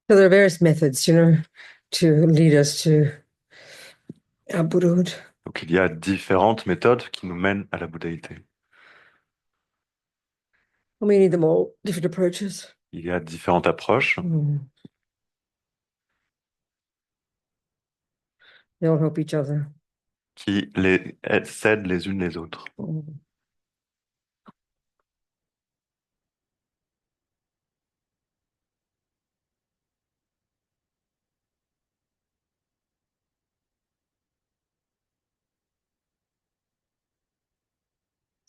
So there are various methods, to lead us to our Buddhahood. Donc il y a différentes méthodes qui nous mènent à la bouddhaïté. And we need them all, different approaches. Il y a différentes approches They all help each other. qui s'aident les unes les autres.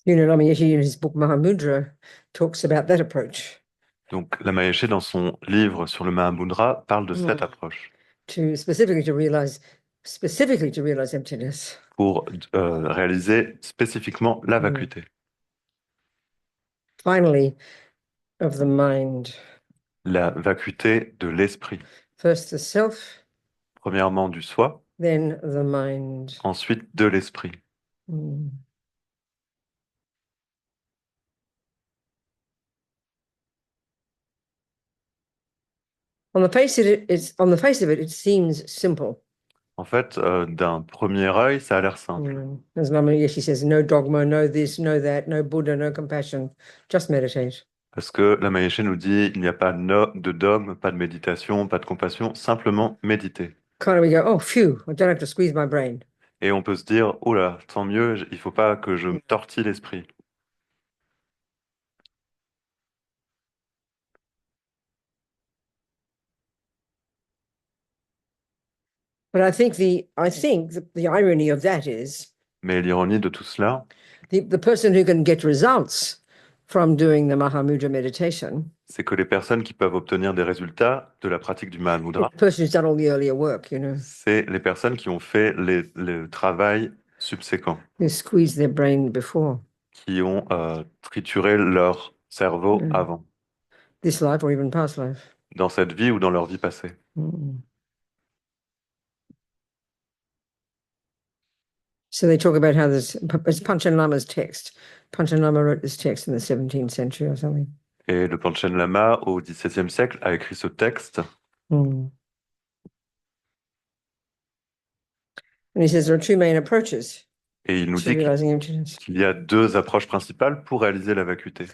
Lama Yeshe, in his book Mahamudra, talks about that approach Donc Lama Yeshe, dans son livre sur le Mahamudra, parle de cette approche specifically to realize emptiness. pour réaliser spécifiquement la vacuité. Finally, of the mind. La vacuité de l'esprit. First the self, Premièrement du soi, then the mind. ensuite de l'esprit. On the face of it, it seems simple. En fait, d'un premier œil, ça a l'air simple. As Lama Yeshe says, no dogma, no this, no that, no Buddha, no compassion, just meditate. Parce que Lama Yeshe nous dit, il n'y a pas de dogme, pas de méditation, pas de compassion, simplement méditer. Kind of we go, oh, phew, I don't have to squeeze my brain. Et on peut se dire, oh là, tant mieux, il faut pas que je me tortille l'esprit. But I think the irony of that is Mais l'ironie de tout cela, the person who can get results from doing the Mahamudra meditation, c'est que les personnes qui peuvent obtenir des résultats de la pratique du Mahamudra, the person who's done all the earlier work, c'est les personnes qui ont fait le travail subséquent, who squeezed their brain before qui ont trituré leur cerveau avant, this life or even past life. dans cette vie ou dans leur vie passée. So they talk about how it's Panchen Lama's text. Panchen Lama wrote this text in the 17th century or something. Et le Panchen Lama, au XVIIe siècle, a écrit ce texte. And he says there are two main approaches Et il nous to dit realizing emptiness. qu'il y a deux approches principales pour réaliser la vacuité.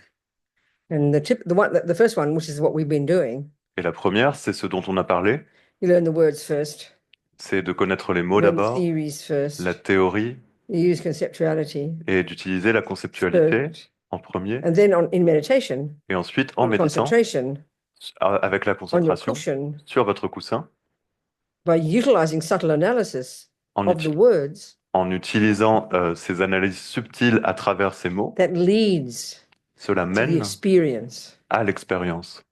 And the first one, which is what we've been doing, Et la première, c'est ce dont on a parlé, you learn the words first, c'est de connaître les mots learn the d'abord, theories first, la théorie, you use conceptuality et d'utiliser la conceptualité first, en premier, and then in meditation, et ensuite en on méditant concentration avec la on your concentration cushion sur votre coussin, by utilizing subtle analysis en, of the uti- words en utilisant ces analyses subtiles à travers ces mots, that leads cela to the mène experience à l'expérience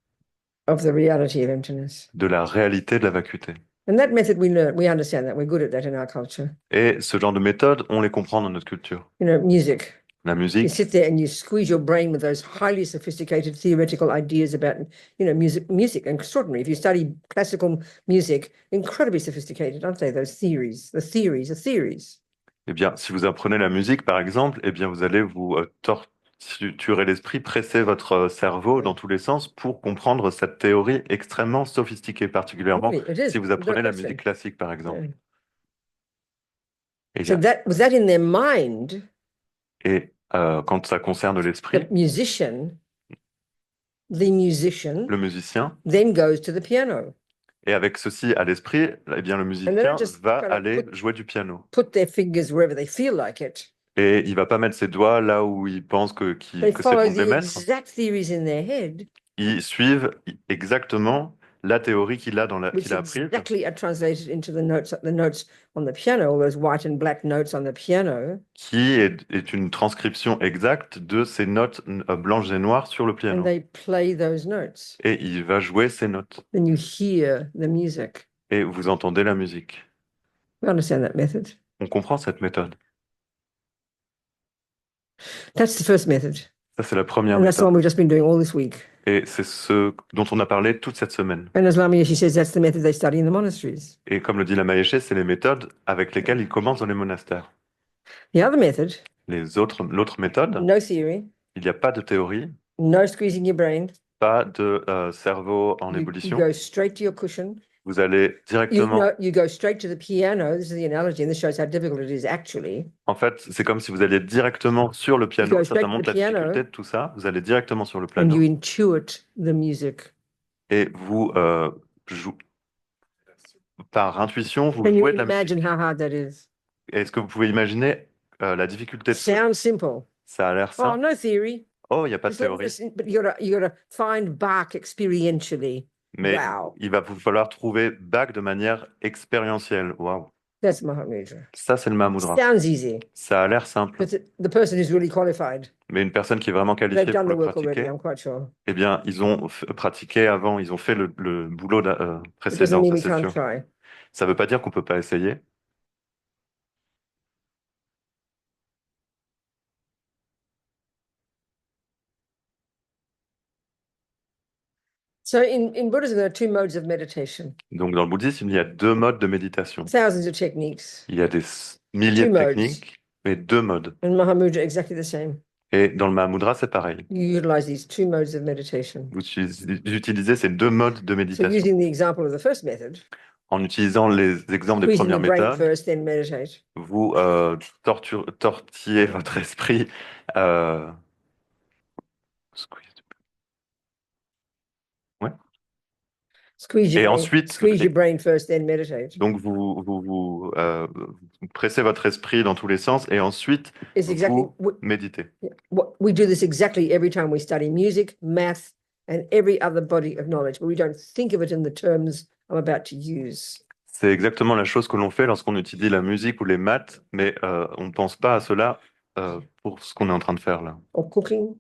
of the reality of emptiness. de la réalité de la vacuité. And that method we understand that, we're good at that in our culture. Et ce genre de méthode, on les comprend dans notre culture. Music. La You musique, sit there and you squeeze your brain with those highly sophisticated theoretical ideas about, music, extraordinary. If you study classical music, incredibly sophisticated, aren't they? Those theories, the theories. eh bien, si vous apprenez la musique, par exemple, eh bien, vous allez vous torturer l'esprit, presser votre cerveau dans tous les sens pour comprendre cette théorie extrêmement sophistiquée, particulièrement Really, it is. si vous apprenez la That's musique it. classique, par exemple. Yeah. Et, So with that in their mind, quand ça concerne l'esprit, the musician le musicien, then goes to the piano. et avec ceci à l'esprit, eh bien, le musicien va aller jouer du piano. Put their fingers wherever they feel like it. Et il va pas mettre ses doigts là où il pense que They c'est follow bon de les the mettre. exact theories in their head, Ils suivent exactement la théorie qu'il a which apprise, exactly are translated into the notes on the piano, all those white and black notes on the piano, qui est une transcription exacte de ces notes blanches et noires sur le and piano. they play those notes. Et il va jouer ces notes. Then you hear the music. Et vous entendez la musique. We understand that method. On comprend cette méthode. That's the first method. Ça, c'est la première And that's the one méthode. we've just been doing all this week. Et c'est ce dont on a parlé toute cette semaine. And as Lama Yeshe says, that's the method they study in the monasteries. Et comme le dit Lama Yeshe, c'est les méthodes avec lesquelles ils commencent dans les monastères. The other method, L'autre méthode, no theory, il n'y a pas de théorie, no squeezing your brain, pas de cerveau en You évolution. go straight to your cushion. Vous allez You directement. know, you go straight to the piano. This is the analogy, and this shows how difficult it is actually. En fait, c'est comme si vous alliez directement sur le You piano. go Ça straight to montre the la difficulté piano, de tout ça. Vous allez directement sur le and you piano intuit the music. et vous par intuition, vous Can you jouez de la imagine musique. how hard that is? Est-ce que vous pouvez imaginer la difficulté de ça? Sounds simple. Ça a l'air Oh, simple. no theory. Oh, il n'y a pas de Just let théorie. this in- but you gotta find Bach experientially. Mais Wow, il va vous falloir trouver Bach de manière expérientielle. Waouh. that's Mahamudra. Ça, c'est le Mahamudra. Sounds easy, Ça a l'air simple. but the person who's really qualified, Mais une personne qui est vraiment they've qualifiée done pour the le work already, pratiquer, I'm quite sure. eh bien, ils ont pratiqué avant, ils ont fait le boulot It doesn't précédent, mean ça we c'est can't sûr. try. Ça ne veut pas dire qu'on ne peut pas essayer. So in Buddhism, there are two modes of meditation, Donc, dans le bouddhisme, il y a deux modes de méditation. thousands of techniques, Il y a des milliers Two de modes. techniques, mais deux modes. and Mahamudra exactly the same. Et dans le Mahamudra, c'est pareil. You utilize these two modes of meditation. Vous utilisez ces deux modes de So méditation. using the example of the first method, En utilisant les exemples des squeezing the premières brain méthodes, first, then meditate. vous tortillez votre esprit. Squeeze. Ouais. Squeeze Et your brain, ensuite, squeeze your brain first, then meditate. donc vous pressez votre esprit dans tous les sens et ensuite It's exactly vous méditez. what we do this exactly every time we study music, math, and every other body of knowledge, but we don't think of it in the terms I'm about to use. C'est exactement la chose que l'on fait lorsqu'on étudie la musique ou les maths, mais on ne pense pas à cela pour ce qu'on est en train de faire là. Or cooking,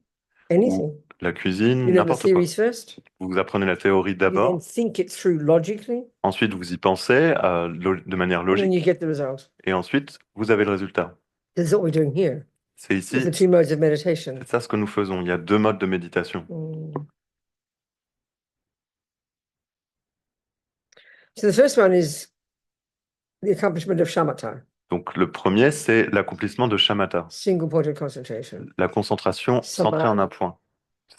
anything. La cuisine, You learn the n'importe quoi. theories first. Vous apprenez la théorie You then d'abord, think it through logically, ensuite vous y pensez de manière and then logique, you get the result. et ensuite vous avez le résultat. This is what we're doing here. C'est With ici, the two modes of meditation. c'est ça ce que nous faisons. Il y a deux modes de méditation. So the first one is the accomplishment of shamatha, Donc le premier, c'est l'accomplissement de shamatha, single point of concentration, la concentration centrée en un point.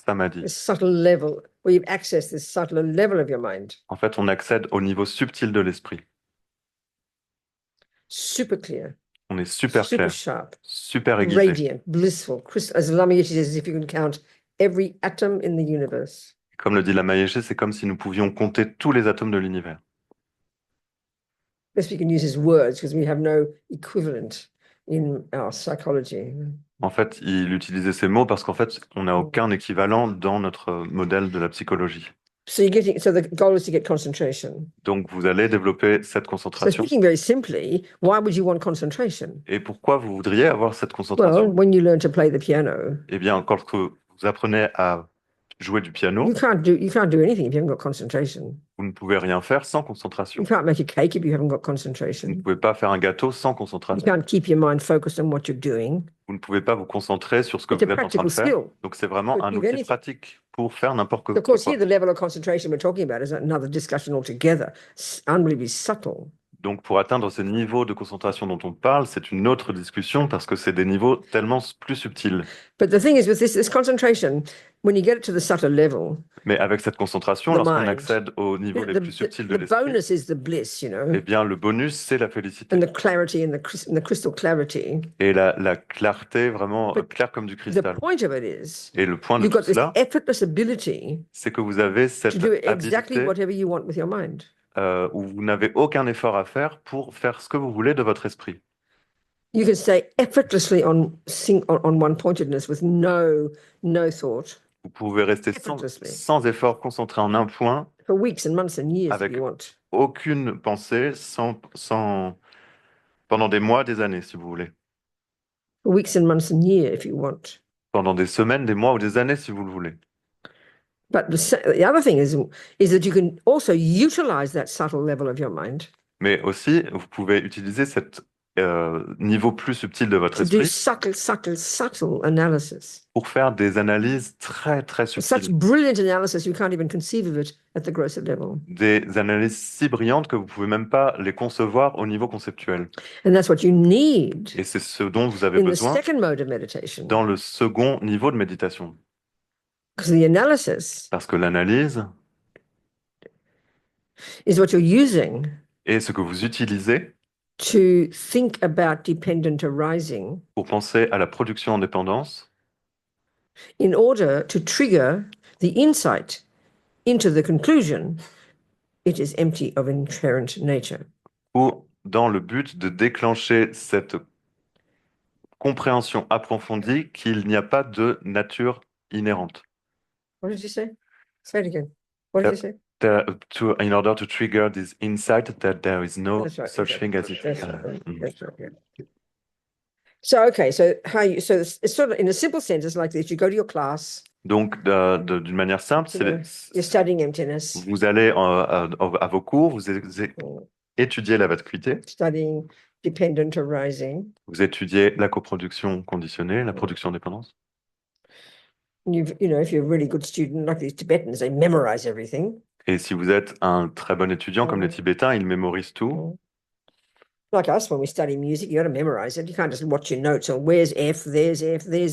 Samadhi. this subtle level where you've accessed this subtler level of your mind, En fait, on accède au niveau subtil de l'esprit. super clear, On est super super clair, sharp, super aiguisé. radiant, blissful, as Lama Yeshe says, if you can count every atom in the universe. Comme le dit Lama Yeshe, c'est comme si nous pouvions compter tous les atomes de l'univers. Best we can use his words because we have no equivalent in our psychology. En fait, il utilisait ces mots parce qu'en fait, on n'a aucun équivalent dans notre modèle de la psychologie. So the goal is to get concentration. Donc, vous allez développer cette So concentration. speaking very simply, why would you want concentration? Et pourquoi vous voudriez avoir cette Well, concentration? when you learn to play the piano, Eh bien, quand vous apprenez à jouer du piano, you can't do anything if you haven't got concentration. vous ne pouvez rien faire sans You concentration. can't make a cake if you haven't got Vous ne concentration. pouvez pas faire un gâteau sans You concentration. can't keep your mind focused on what you're doing. Vous ne pouvez pas vous concentrer sur ce que It's a vous êtes en train practical de faire. skill. Donc, c'est vraiment To un achieve outil anything. pratique pour faire n'importe Of course, quoi. here the level of concentration we're talking about is another discussion altogether. It's unbelievably subtle. Donc, pour atteindre ces niveaux de concentration dont on parle, c'est une autre discussion parce que c'est des niveaux tellement plus subtils. But the thing is, with this concentration, when you get it to the subtle level, Mais avec cette concentration, The lorsqu'on mind. accède au niveau les plus subtils de the l'esprit, bonus is the bliss, you know, eh bien, le bonus, c'est la félicité. and the clarity and the crystal clarity. Et la clarté vraiment But claire comme du The cristal. point of it is, Et le point de you've tout got this cela, effortless ability c'est que vous avez to cette do exactly habilité whatever you want with your mind. où vous n'avez aucun effort à faire pour faire ce que vous voulez de votre esprit. You can stay effortlessly on one-pointedness with no thought Vous pouvez rester Effortlessly. sans effort, concentré en un point, for weeks and months and years if Avec- you want. aucune pensée, pendant des mois, des années, si vous voulez. For weeks and months and years if you want. Pendant des semaines, des mois ou des années, si vous le voulez. But the other thing is that you can also utilize that subtle level of your mind Mais aussi, vous pouvez utiliser cet niveau plus subtil de votre to do esprit subtle analysis. pour faire des analyses très, très Such subtiles. brilliant analysis, you can't even conceive of it at the grosser level. Des analyses si brillantes que vous pouvez même pas les concevoir au niveau conceptuel. And that's what you need Et c'est ce dont vous avez in the besoin second mode of meditation. dans le second niveau de méditation. Because the analysis Parce que l'analyse is what you're using est ce que vous utilisez to think about dependent arising pour penser à la production en dépendance in order to trigger the insight into the conclusion it is empty of inherent nature. ou dans le but de déclencher cette compréhension approfondie qu'il n'y a pas de nature inhérente. What did you say? Say it again. What did you say? In order to trigger this insight that there is no That's right. such thing as it. That's right. Mm. That's right. Yeah. So okay, so it's sort of in a simple sense, it's like this: you go to your class, Donc, d'une manière simple, you're studying emptiness, vous allez à vos cours, vous étudiez la vacuité, studying dependent arising. vous étudiez la coproduction conditionnée, la production en dépendance. If you're a really good student, like these Tibetans, they memorize everything. Et si vous êtes un très bon étudiant comme les Tibétains, ils mémorisent tout. Like us, when we study music, you got to memorize it. You can't just watch your notes on where's F, there's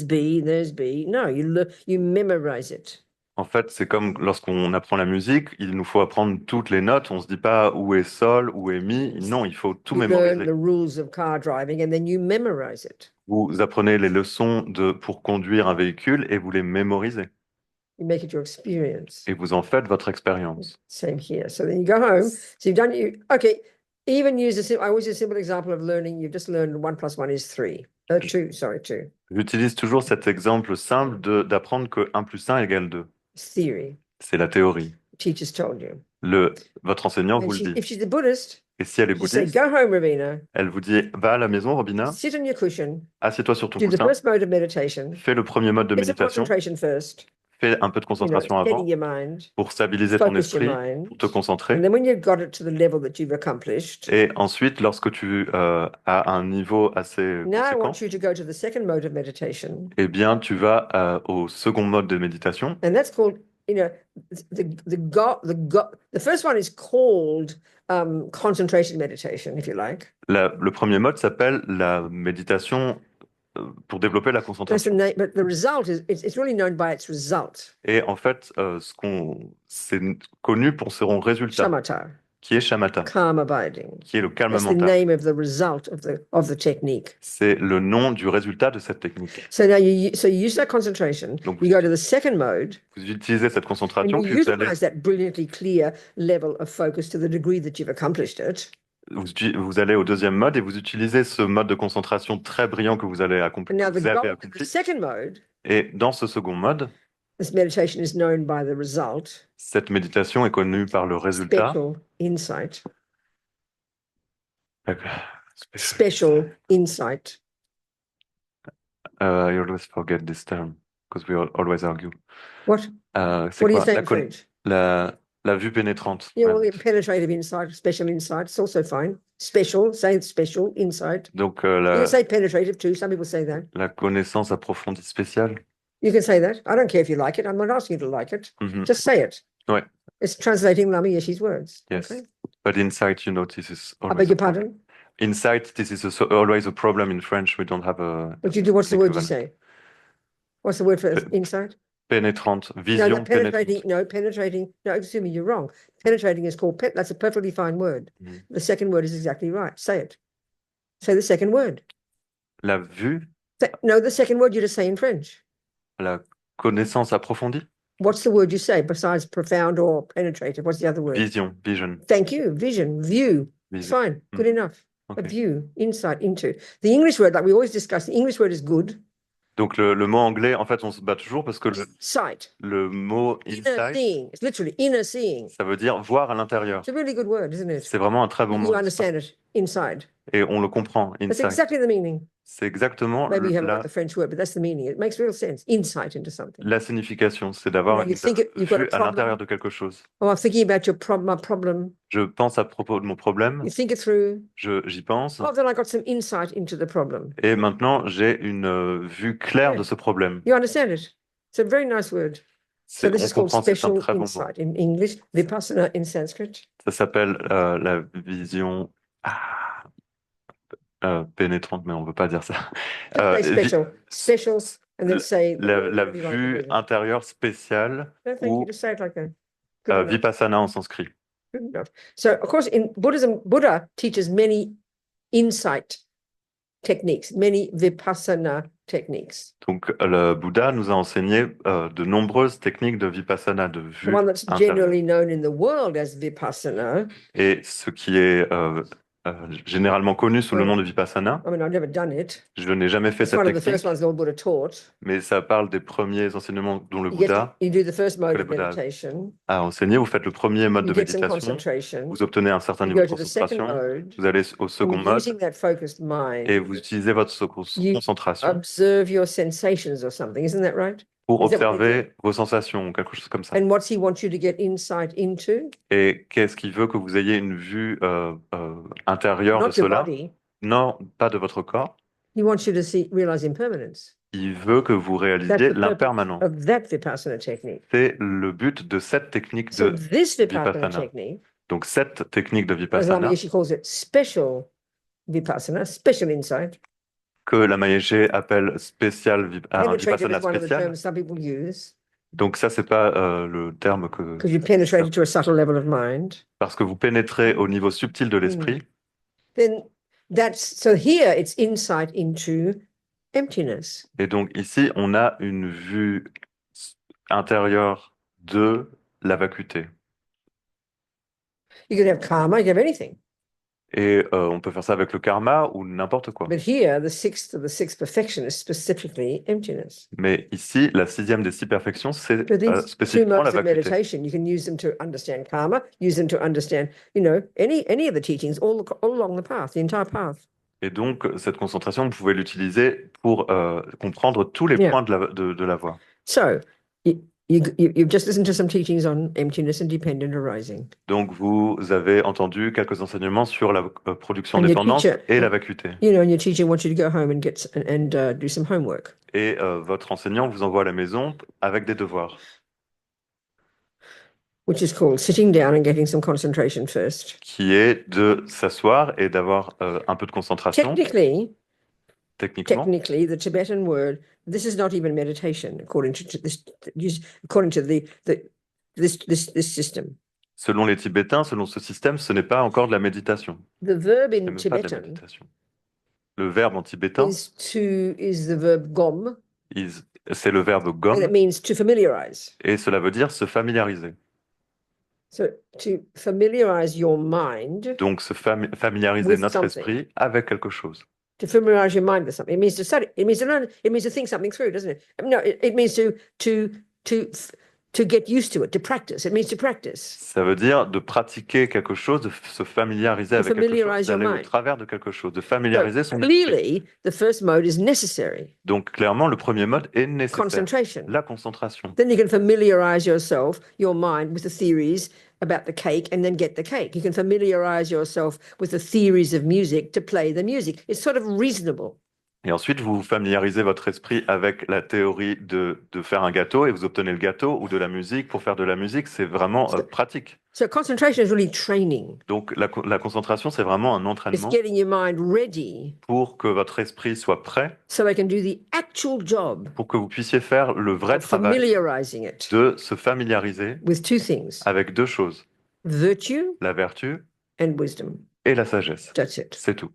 B, there's B. No, you memorize it. En fait, c'est comme lorsqu'on apprend la musique, il nous faut apprendre toutes les notes. On se dit pas où est sol, où est mi. Non, il faut tout You learn mémoriser. the rules of car driving and then you memorize it. Vous apprenez les leçons pour conduire un véhicule et vous les mémorisez. You make it your experience. Et vous en faites votre expérience. Same here. So then you go home. So you've done okay. Even use I always use a simple example of learning. You've just learned 1 + 1 is 3. 2, sorry, 2. J'utilise toujours cet exemple simple d'apprendre que 1 + 1 égale 2. It's theory. C'est la théorie. Teacher's told you. Votre enseignant vous le dit. If she's a Buddhist, Et si elle est you say, bouddhiste, go home, Ravina. elle vous dit, va à la maison, Robina, Sit on your cushion. assieds-toi sur ton Do the coussin, first mode of meditation. fais le premier mode de Get some méditation, concentration first. fais un peu de concentration steady avant your mind. pour stabiliser ton Focus your esprit, mind. pour te concentrer. And then when you've got it to the level that you've accomplished, Et ensuite, lorsque tu as un niveau assez now I conséquent, want you to go to the second mode of meditation. eh bien, tu vas au second mode de méditation. And that's called, the first one is called concentration meditation, if you like. Le premier mode s'appelle la méditation pour développer la That's the concentration. name, but the result is it's really known by its result, Et en fait, c'est connu pour son résultat, shamatha, qui est shamatha, calm abiding. qui est le calme That's the mental. name of the result of the technique. C'est le nom du résultat de cette technique. So now you use that concentration. Donc, You go to the second mode, vous utilisez cette and concentration, you puis vous allez utilize that brilliantly clear level of focus to the degree that you've accomplished it. vous allez au deuxième mode et vous utilisez ce mode de concentration très brillant que vous avez And accompli. now Vous avez accompli. the second mode, Et dans ce second mode, this meditation is known by the result, cette méditation est connue par le résultat. special insight. Special. Insight. I always forget this term because we always argue. What? C'est What do you quoi? say in French? La vue pénétrante. Yeah, well, Ouais. penetrative insight, special insight, it's also fine. Special, say special insight. Donc, You can say penetrative too. Some people say that. la connaissance approfondie spéciale. You can say that. I don't care if you like it. I'm not asking you to like it. Mhm. Just say it. Ouais. It's translating Lama Yeshe's words. Yes. Okay. But insight, this is I always beg a your problem. pardon. Insight, this is always a problem in French. We don't have a What's the word you equivalent. say? What's the word for Pe- insight? Pénétrante, No, vision penetrating. pénétrante. No, penetrating. No, excuse me, you're wrong. Penetrating is called that's a perfectly fine word. Mhm. The second word is exactly right. Say it. Say the second word. La vue, No, the second word you just say in French. la connaissance approfondie. What's the word you say besides profound or penetrative? What's the other word? Vision. Thank you. Vision, view. It's Vision. fine. Good enough. A Okay. view, insight into. The English word, like we always discuss, the English word is good. Donc le mot anglais, en fait, on se bat toujours parce que Sight. le mot Inner insight, seeing. It's literally inner seeing. ça veut dire voir à l'intérieur. It's a really good word, isn't it? C'est vraiment un très bon You mot. understand it inside. Et on le comprend, That's insight. exactly the meaning. C'est exactement Maybe you haven't got la, the French word, but that's the meaning. It makes real sense. Insight into something. la signification, c'est d'avoir You une think you've got a vue à problem. l'intérieur de quelque chose. Oh, I'm thinking about my problem. Je pense à propos de mon problème, You think it through. j'y pense, Oh, then I got some insight into the problem. et maintenant j'ai une vue claire de ce problème. You understand it? It's a very nice word. So this On is called comprend, c'est un special très bon mot. insight in English, vipassana in Sanskrit. Ça s'appelle la vision pénétrante, mais on ne veut pas dire ça. Just say Vi- special. And then say the word, la whatever you want to vue do. intérieure spéciale No, thank you. ou Just say it like that. Good enough. vipassana en sanskrit. Good enough. So, of course, in Buddhism, Buddha teaches many insight techniques, many vipassana techniques. Donc, le Bouddha nous a enseigné de nombreuses techniques de vipassana, de The vue one that's intérieure. generally known in the world as vipassana. Et ce qui est généralement connu sous le nom de vipassana, I mean, I've never done it. je n'ai jamais fait It's cette one of the first technique, ones Lord Buddha taught. mais ça parle des premiers enseignements dont le You get, Bouddha you do the first mode le of Bouddha meditation. a enseigné. Vous faites le premier mode You de get some méditation, concentration. vous obtenez un certain You niveau go de to the second concentration, mode. vous allez au second And mode using that focused mind, et vous utilisez votre you concentration observe your sensations or something. Isn't that right? pour Is that what they do? observer vos sensations ou quelque chose comme ça. And what's he want you to get insight into? Et qu'est-ce qui veut que vous ayez une vue intérieure de Not your cela? body. Non, pas de votre corps. He wants you to realize impermanence. Il veut que vous That's réalisiez the purpose l'impermanent. of that vipassana technique. C'est le but de cette technique So de this vipassana vipassana. technique, Donc cette technique de as vipassana, Lama calls it special vipassana, special insight, que la Mayeshe appelle un penetrative vipassana is one of the spécial. terms some people use, Donc ça, c'est pas le terme que... because you penetrate to a subtle level of mind. Parce que vous pénétrez au niveau subtil de l'esprit. Then so here it's insight into emptiness. Et donc ici, on a une vue intérieure de la vacuité. You can have karma, you can have anything. Et on peut faire ça avec le karma ou n'importe quoi. But here, the sixth of the six perfection is specifically emptiness. Mais ici, la sixième des six perfections, c'est So these two spécifiquement la modes of vacuité. meditation, you can use them to understand karma, use them to understand, any of the teachings all along the path, the entire path. Et donc, cette concentration, vous pouvez l'utiliser pour comprendre tous les Yeah. points de la voie. So you've just listened to some teachings on emptiness and dependent arising. Donc, vous avez entendu quelques enseignements sur la production And your dépendante teacher- et la vacuité. And your teacher wants you to go home and do some homework. Et votre enseignant vous envoie à la maison avec des devoirs, Which is called sitting down and getting some concentration first. qui est de s'asseoir et d'avoir un peu de concentration. Techniquement, Technically, the Tibetan word, this is not even meditation, according to this system. selon les Tibétains, selon ce système, ce n'est pas encore de la méditation. The verb Ce in n'est même pas de la Tibetan méditation. Le verbe en tibétain, is the verb gom, c'est le verbe and it gom, means to familiarize. et cela veut dire se familiariser. So to familiarize your mind, Donc, se familiariser With notre something. esprit avec quelque chose. to familiarize your mind with something, it means to study. It means to learn. It means to think something through, doesn't it? No, it means to get used to it, to practice. It means to practice. Ça veut dire de pratiquer quelque chose, de se familiariser avec quelque chose, familiarize your d'aller au mind. travers de quelque chose, de So familiariser son esprit. clearly, the first mode is necessary, Donc, clairement, le premier mode est nécessaire. concentration. La concentration. Then you can familiarize your mind with the theories about the cake and then get the cake. You can familiarize yourself with the theories of music to play the music. It's sort of reasonable. Et ensuite, vous familiarisez votre esprit avec la théorie de faire un gâteau et vous obtenez le gâteau ou de la musique pour faire de la musique. C'est vraiment pratique. So concentration is really training. Donc, la concentration, c'est vraiment un It's entraînement getting your mind ready pour que votre esprit soit prêt, so it can do the actual job pour que vous puissiez faire le vrai of travail familiarizing it de se familiariser with two things, avec deux choses, virtue la vertu and wisdom. et la sagesse. That's it. C'est tout.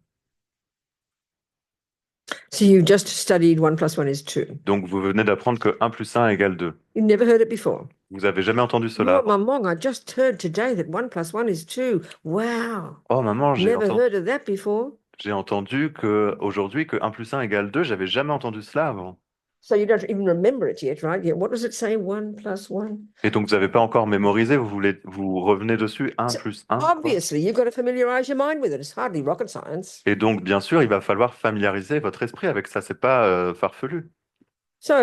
So you just studied 1 + 1 is 2. Donc, vous venez d'apprendre que 1 + 1 égale 2. You never heard it before. Vous avez jamais entendu cela? Oh, Mamong, I just heard today that 1 + 1 is 2. Wow. Oh, maman, Never heard of that before. j'ai entendu que aujourd'hui que 1 + 1 égale 2. J'avais jamais entendu cela avant. So you don't even remember it yet, right? Yeah. What does it say? 1 + 1. Et donc, vous n'avez pas encore mémorisé, vous revenez dessus, 1 + 1. Obviously, you've got to familiarize your mind with it. It's hardly rocket science. Et donc, bien sûr, il va falloir familiariser votre esprit avec ça. C'est pas farfelu. So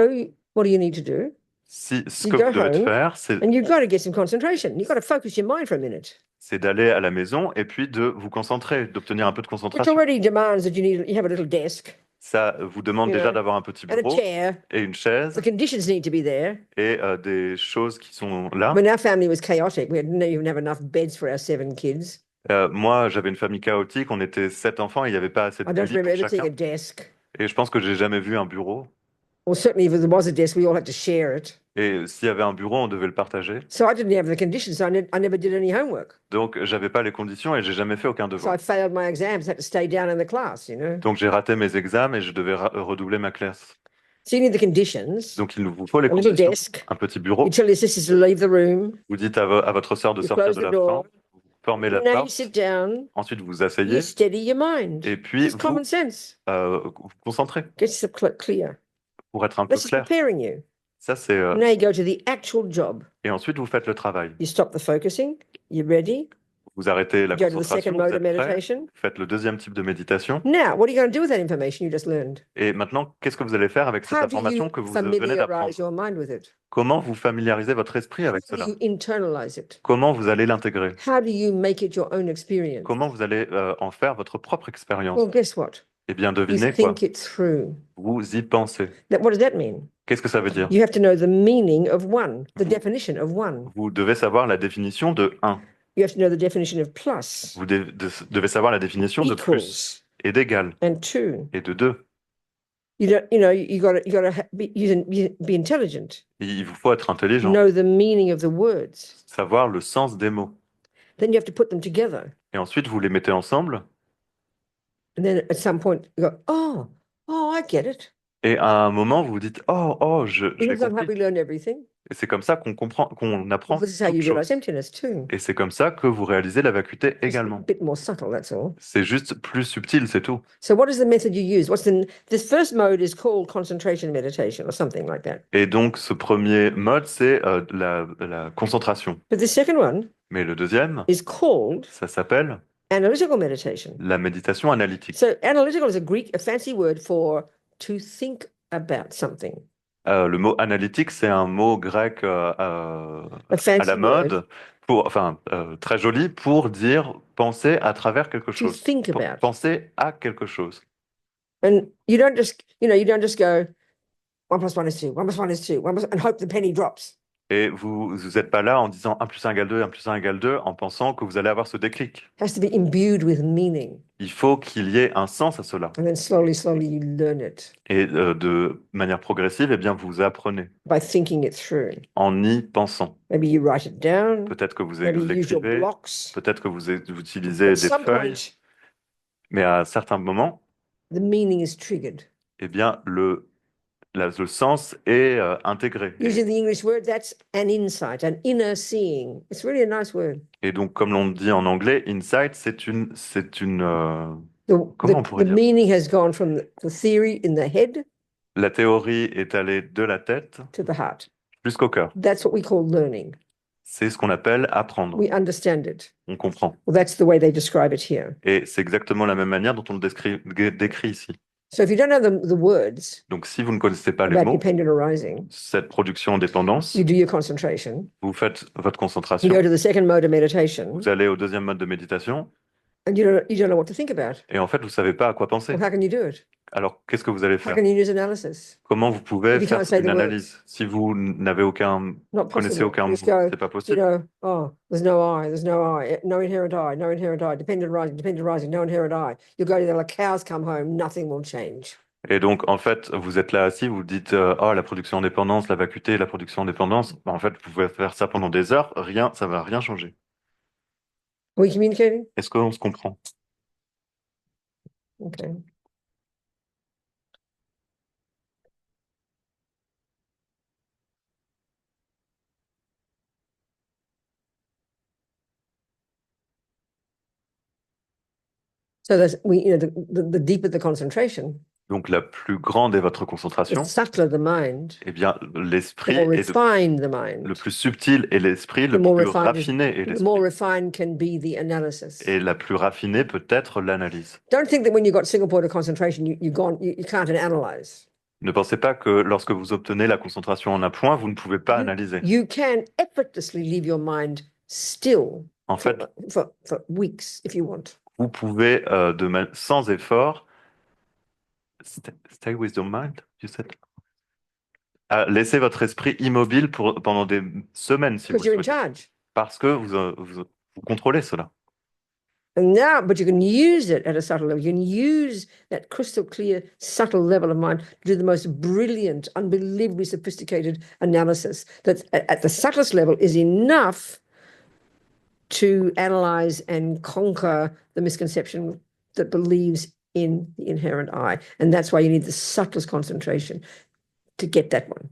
what do you need to do? Ce You que go vous devez home faire, c'est And you've got to get some concentration. You've got to focus your mind for a minute, d'aller à la maison et puis de vous concentrer, d'obtenir un peu de which concentration. already demands that you have a little desk Ça vous demande You déjà know, d'avoir un petit and a bureau chair. et une chaise The conditions need to be there. et des choses qui sont là. When our family was chaotic, we didn't even have enough beds for our 7 kids. Moi, j'avais une famille chaotique, on était 7 enfants et il n'y avait pas assez de I don't lits pour remember ever seeing chacun. a desk Et je pense que j'ai jamais vu un bureau Well, certainly if there was a desk, we all had to share it. Et s'il y avait un bureau, on devait le partager. So I didn't have the conditions. So I never did any homework. Donc, j'avais pas les conditions et j'ai jamais fait aucun So devoir. I failed my exams, had to stay down in the class, you know. Donc, j'ai raté mes examens et je devais redoubler ma classe. So you need the conditions, Donc, il vous faut les a little conditions. desk. Un petit You bureau. tell your sisters to leave the room. Vous dites à votre sœur de You sortir close de the la door. chambre. Vous fermez la Now you porte. sit down. Ensuite, vous You asseyez. steady your mind. Et puis, It's common sense. vous concentrez Gets it clear. pour être un peu This is clair. preparing you. Ça, c'est. Now you go to the actual job. Et ensuite, vous faites le travail. You stop the focusing. You're ready. Vous arrêtez la You go to the second concentration. Vous mode of êtes prêt. meditation. Vous faites le deuxième type de méditation. Now, what are you going to do with that information you just learned? Et maintenant, qu'est-ce que vous allez faire avec cette How do information you que vous venez d'apprendre? familiarize your mind with it? Comment vous familiarisez votre esprit avec How do cela? you internalize it? Comment vous allez l'intégrer? How do you make it your own experience? Comment vous allez en faire votre propre expérience? Well, guess what? Eh bien, You devinez quoi? think it through. Vous y pensez. What does that mean? Qu'est-ce que ça veut dire? You have to know the meaning of one, the definition of one. Vous devez savoir la définition de 1. You have to know the definition of plus, Vous devez savoir la définition de plus equals, et d'égal and two. et de 2. You gotta be intelligent. Il vous faut être intelligent, Know the meaning of the words. savoir le sens des mots. Then you have to put them together. Et ensuite, vous les mettez ensemble. And then at some point you go, oh, I get it. Et à un moment, vous vous dites, oh, j'ai Because that's how we compris. learn everything. Et c'est comme ça qu'on comprend, qu'on apprend This is how you toute chose. realize emptiness too. Et c'est comme ça que vous réalisez la vacuité It's a également. bit more subtle, that's all. C'est juste plus subtil, c'est tout. So what is the method you use? This first mode is called concentration meditation or something like that. Et donc, ce premier mode, c'est la concentration. But the second one Mais le deuxième, is called ça s'appelle analytical meditation. la méditation analytique. So analytical is a fancy word for to think about something. Le mot analytique, c'est un mot grec A à fancy la word mode, très joli pour dire penser à travers quelque to chose, think about. penser à quelque chose. And you don't just go, 1 plus 1 is 2, 1 plus 1 is 2, and hope the penny drops. Et vous n'êtes pas là en disant 1 plus 1 égale 2, 1 plus 1 égale 2, en pensant que vous allez avoir ce déclic. It has to be imbued with meaning. Il faut qu'il y ait un sens à cela. And then slowly you learn it Et de manière progressive, eh bien, vous apprenez by thinking it through. en y pensant. Maybe you write it down, Peut-être que vous maybe you use your l'écrivez, blocks. peut-être que vous utilisez At des some feuilles, point, mais à certains moments, the meaning is triggered. eh bien, le sens est intégré. Using the English word, that's an insight, an inner seeing. It's really a nice word. Et donc, comme l'on dit en anglais, insight, c'est une, The, Comment on pourrait the dire? meaning has gone from the theory in the head la théorie est allée de la tête to the heart. jusqu'au cœur. That's what we call learning. C'est ce qu'on appelle apprendre. We understand it. On comprend. Well, that's the way they describe it here. Et c'est exactement la même manière dont on le décrit ici. So if you don't know the words Donc, si vous ne connaissez pas les about mots, dependent arising, cette production en dépendance, you do your concentration. vous faites votre You concentration, go to the second mode of meditation, vous allez au deuxième mode de méditation, and you don't know what to think about. et en fait, vous ne savez pas à quoi penser. Well, how can you do it? Alors, qu'est-ce que vous allez How faire? can you use analysis? Comment vous pouvez If you faire can't say une the words. analyse? Si vous n'avez Not connaissez possible. aucun You mot, just go, c'est pas you possible. know, oh, there's no I, no inherent I, no inherent I, dependent rising, no inherent I. You go to there like cows come home, nothing will change. Et donc, en fait, vous êtes là assis, vous dites, oh, la production en dépendance, la vacuité, la production en dépendance. En fait, vous pouvez faire ça pendant des heures, ça va rien changer. Are we communicating? Est-ce qu'on se comprend? Okay. So the deeper the concentration, Donc, la plus grande est votre the concentration. subtler the mind, Eh bien, the l'esprit more est refined the le mind, plus subtil et l'esprit the le more plus refined, raffiné est the more l'esprit. refined can be the analysis. Et la plus raffinée peut être l'analyse. Don't think that when you got single point of concentration, you can't analyze. Ne pensez pas que lorsque vous obtenez la concentration en un point, vous ne pouvez pas analyser. You can effortlessly leave your mind still En fait, for weeks if you want. vous pouvez, sans effort, stay with your mind, you said? Laissez votre esprit immobile pendant des semaines, si vous Because you're in souhaitez, charge. parce que vous contrôlez cela. And now, but you can use it at a subtle level. You can use that crystal clear, subtle level of mind to do the most brilliant, unbelievably sophisticated analysis that at the subtlest level is enough to analyze and conquer the misconception that believes in the inherent I. And that's why you need the subtlest concentration to get that one.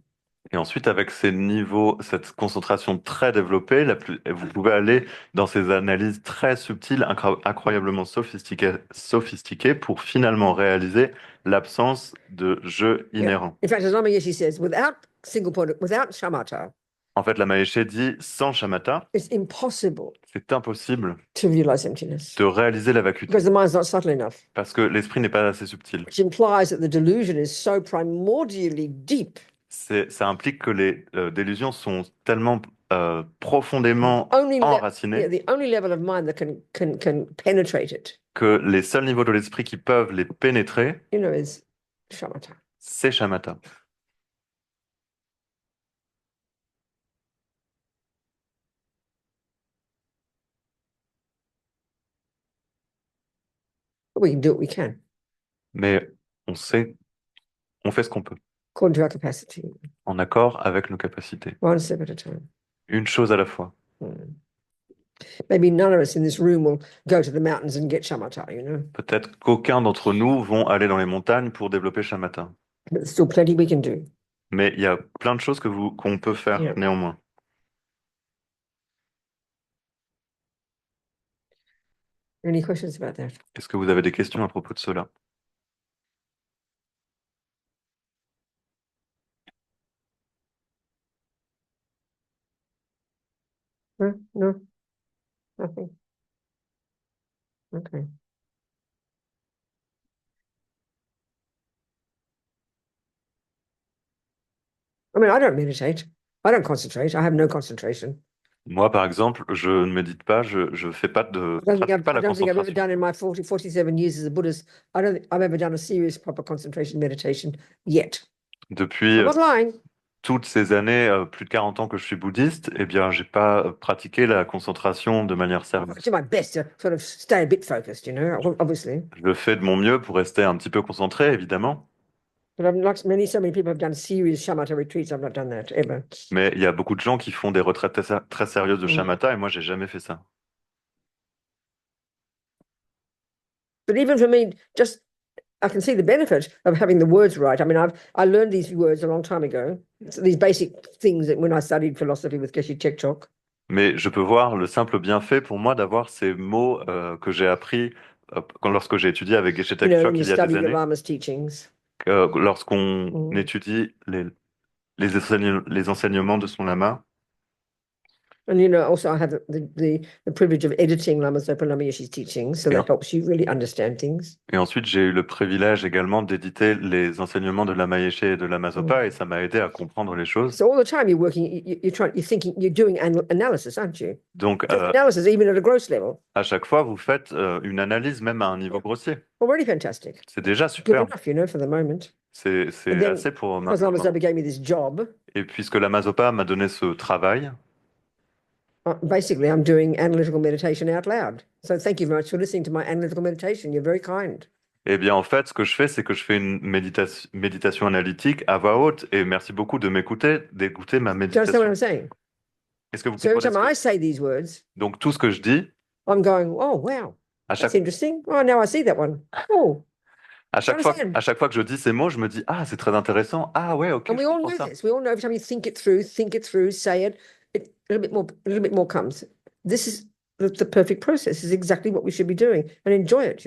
Et ensuite, avec ces niveaux, cette concentration très développée, vous pouvez aller dans ces analyses très subtiles, incroyablement sophistiquées pour finalement réaliser l'absence de jeu inhérent. In fact, as Lama Yeshe says, without single point, without shamatha, En fait, la Maheshe dit, sans shamatha, it's impossible c'est impossible to realize emptiness de réaliser la vacuité, because the mind's not subtle enough, parce que l'esprit n'est pas assez subtil. which implies that the delusion is so primordially deep. Ça implique que les délusions sont tellement profondément Only enracinées the only level of mind that can penetrate it, que les seuls niveaux de l'esprit qui peuvent les pénétrer, is shamatha. c'est shamatha. But we can do what we can Mais on sait, on fait ce qu'on peut, according to our capacity, en accord avec nos capacités. one step at a time. Une chose à la fois. Maybe none of us in this room will go to the mountains and get shamatha, Peut-être qu'aucun d'entre nous vont aller dans les montagnes pour développer shamatha. but there's still plenty we can do. Mais il y a plein de choses qu'on peut faire Yeah. néanmoins. Any questions about that? Est-ce que vous avez des questions à propos de cela? No, nothing. Okay. I mean, I don't meditate. I don't concentrate. I have no concentration. Moi, par exemple, je ne médite pas, je fais pas de, pratique pas I la don't think I've ever concentration. done in my 47 years as a Buddhist. I don't think I've ever done a serious, proper concentration meditation yet. Depuis I'm not lying. toutes ces années, plus de 40 ans que je suis bouddhiste, eh bien, j'ai pas pratiqué la concentration de manière I sérieuse. do my best to sort of stay a bit focused, obviously. Je fais de mon mieux pour rester un petit peu concentré, évidemment. But I've like so many people have done serious shamatha retreats. I've not done that ever. Mais il y a beaucoup de gens qui font des retraites très sérieuses de Mm. shamatha et moi, j'ai jamais fait ça. But even for me, just I can see the benefit of having the words right. I mean, I learned these words a long time ago. These basic things that when I studied philosophy with Geshe Chekchok. Mais je peux voir le simple bienfait pour moi d'avoir ces mots que j'ai appris lorsque j'ai étudié avec Geshe When Tekchok you il y a study des the années, Lama's teachings. lorsqu'on étudie les enseignements de son lama. And also I have the privilege of editing Lama Zopa Lama Yeshe's teachings, so Et, that helps you really understand things. et ensuite, j'ai eu le privilège également d'éditer les enseignements de Lama Yeshe et de Lama Zopa et ça m'a aidé à comprendre les choses. So all the time you're working, you're thinking, you're doing analysis, aren't you? Donc, Just analysis, even at a gross level. à chaque fois, vous faites une analyse, même à un niveau grossier. Already fantastic. C'est déjà Good super. enough, for the moment. C'est And then, assez pour because Lama maintenant. Zopa gave me this job, Et puisque Lama Zopa m'a donné ce travail, basically I'm doing analytical meditation out loud. So thank you very much for listening to my analytical meditation. You're very kind. eh bien, en fait, ce que je fais, c'est que je fais une méditation analytique à voix haute. Et merci beaucoup de m'écouter, d'écouter ma Do you understand what méditation. I'm saying? Est-ce que vous So every comprenez time I say these words, Donc, tout ce que je dis, I'm going, oh, wow, à that's chaque, interesting. Oh, now I see that one. Oh, à chaque fois, understand. à chaque fois que je dis ces mots, je me dis, ah, c'est très intéressant. Ah ouais, ok, And je we all comprends know ça. this. We all know every time you think it through, say it, a little bit more comes. This is the perfect process. This is exactly what we should be doing and enjoy it.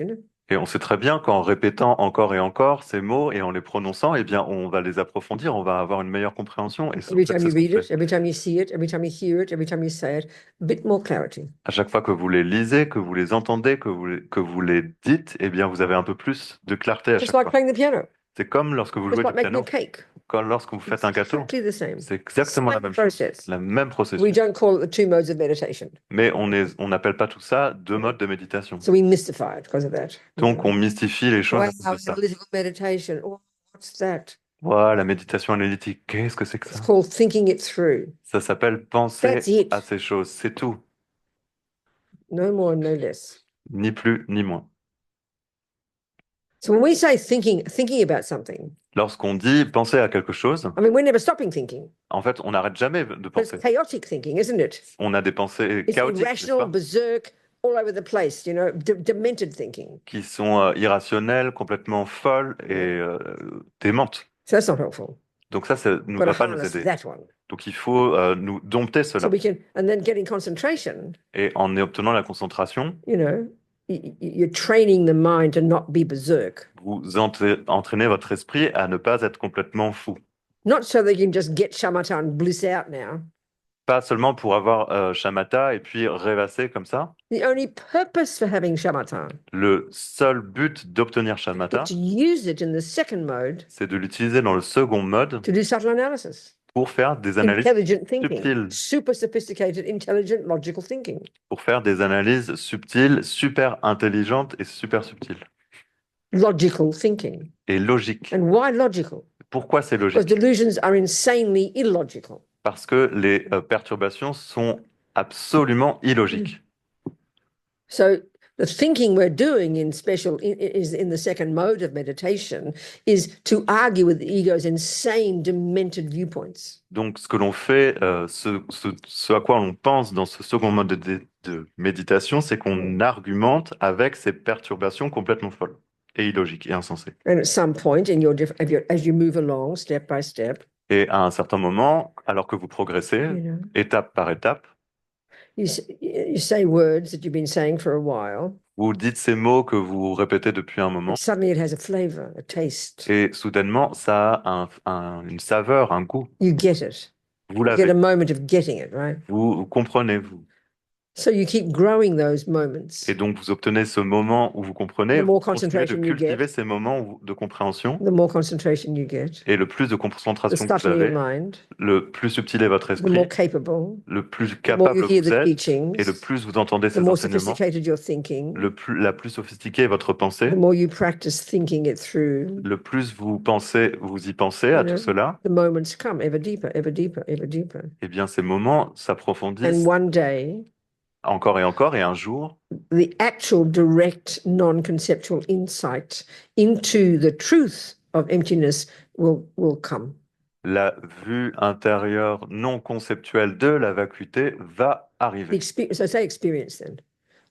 Et on sait très bien qu'en répétant encore et encore ces mots et en les prononçant, eh bien, on va les approfondir, on va avoir une meilleure compréhension. Et en Every fait, time c'est you ce qu'on read fait. it, every time you see it, every time you hear it, every time you say it, a bit more clarity. À chaque fois que vous les lisez, que vous les entendez, que vous les dites, eh bien, vous avez un peu plus de clarté à Just chaque like fois. playing the piano, C'est comme lorsque vous just jouez like du making a piano, cake. comme lorsque vous faites It's un gâteau. exactly the same. C'est exactement la Same même chose, process. le même We processus. don't call it the two modes of meditation. Mais on n'appelle pas tout ça deux modes de méditation. So we mystify it because of that. Donc, on mystifie les choses Wow, à cause de ça. analytical meditation. Oh, what's that? Voilà, la méditation analytique, qu'est-ce que c'est que It's ça? called thinking it through. Ça s'appelle That's penser it. à ces choses, c'est tout. No more, no less. ni plus ni moins. So when we say thinking about something, Lorsqu'on dit penser à quelque chose, I mean, we're never stopping thinking. en fait, on n'arrête jamais de But it's penser. chaotic thinking, isn't it? On a des pensées It's chaotiques, n'est-ce irrational, pas, berserk, all over the place, demented thinking. qui sont irrationnelles, complètement folles et démentes. So that's not helpful. Donc ça ne Got to va pas nous harness aider. that one. Donc il faut nous dompter So cela. and then getting concentration, Et en obtenant la concentration, you're training the mind to not be berserk. vous entraînez votre esprit à ne pas être complètement fou. Not so they can just get shamatha and bliss out now. Pas seulement pour avoir shamatha et puis rêvasser comme ça. The only purpose for having shamatha Le seul but d'obtenir is shamatha, to use it in the second mode c'est de l'utiliser dans le second mode to do subtle analysis. pour faire des analyses Intelligent thinking, subtiles, super sophisticated, intelligent, logical thinking. pour faire des analyses subtiles, super intelligentes et super subtiles. Logical thinking. Et logiques. And why logical? Pourquoi c'est Because logique? delusions are insanely illogical. Parce que les perturbations sont absolument illogiques. So the thinking we're doing is in the second mode of meditation is to argue with the ego's insane, demented viewpoints. Donc, ce que l'on fait, ce à quoi on pense dans ce second mode de méditation, c'est qu'on argumente avec ces perturbations complètement folles et illogiques et insensées. And at some point as you move along, step by step, Et à un certain moment, alors que vous progressez, étape par étape, you say words that you've been saying for a while. vous dites ces mots que vous répétez depuis un moment, And suddenly it has a flavor, a taste. et soudainement, ça a une saveur, un goût. You get it. Vous You get a l'avez, moment of getting it, right? vous comprenez, vous. So you keep growing those moments. Et donc, vous obtenez ce moment où vous comprenez, The more vous continuez de concentration you cultiver get, ces moments de compréhension, the more concentration you get, et le plus de the concentration que vous subtler your avez, mind, le plus subtil est votre the more esprit, capable, le plus the more you capable hear vous the êtes, et le teachings, plus vous entendez the ces more enseignements, sophisticated your thinking, la plus sophistiquée est votre pensée, the more you practice thinking it through, le plus vous y pensez à tout cela, the moments come ever deeper, ever deeper, ever deeper. et bien ces moments s'approfondissent And one day, encore, et un jour, the actual direct non-conceptual insight into the truth of emptiness will come. la vue intérieure non conceptuelle de la vacuité va arriver. So say experience then,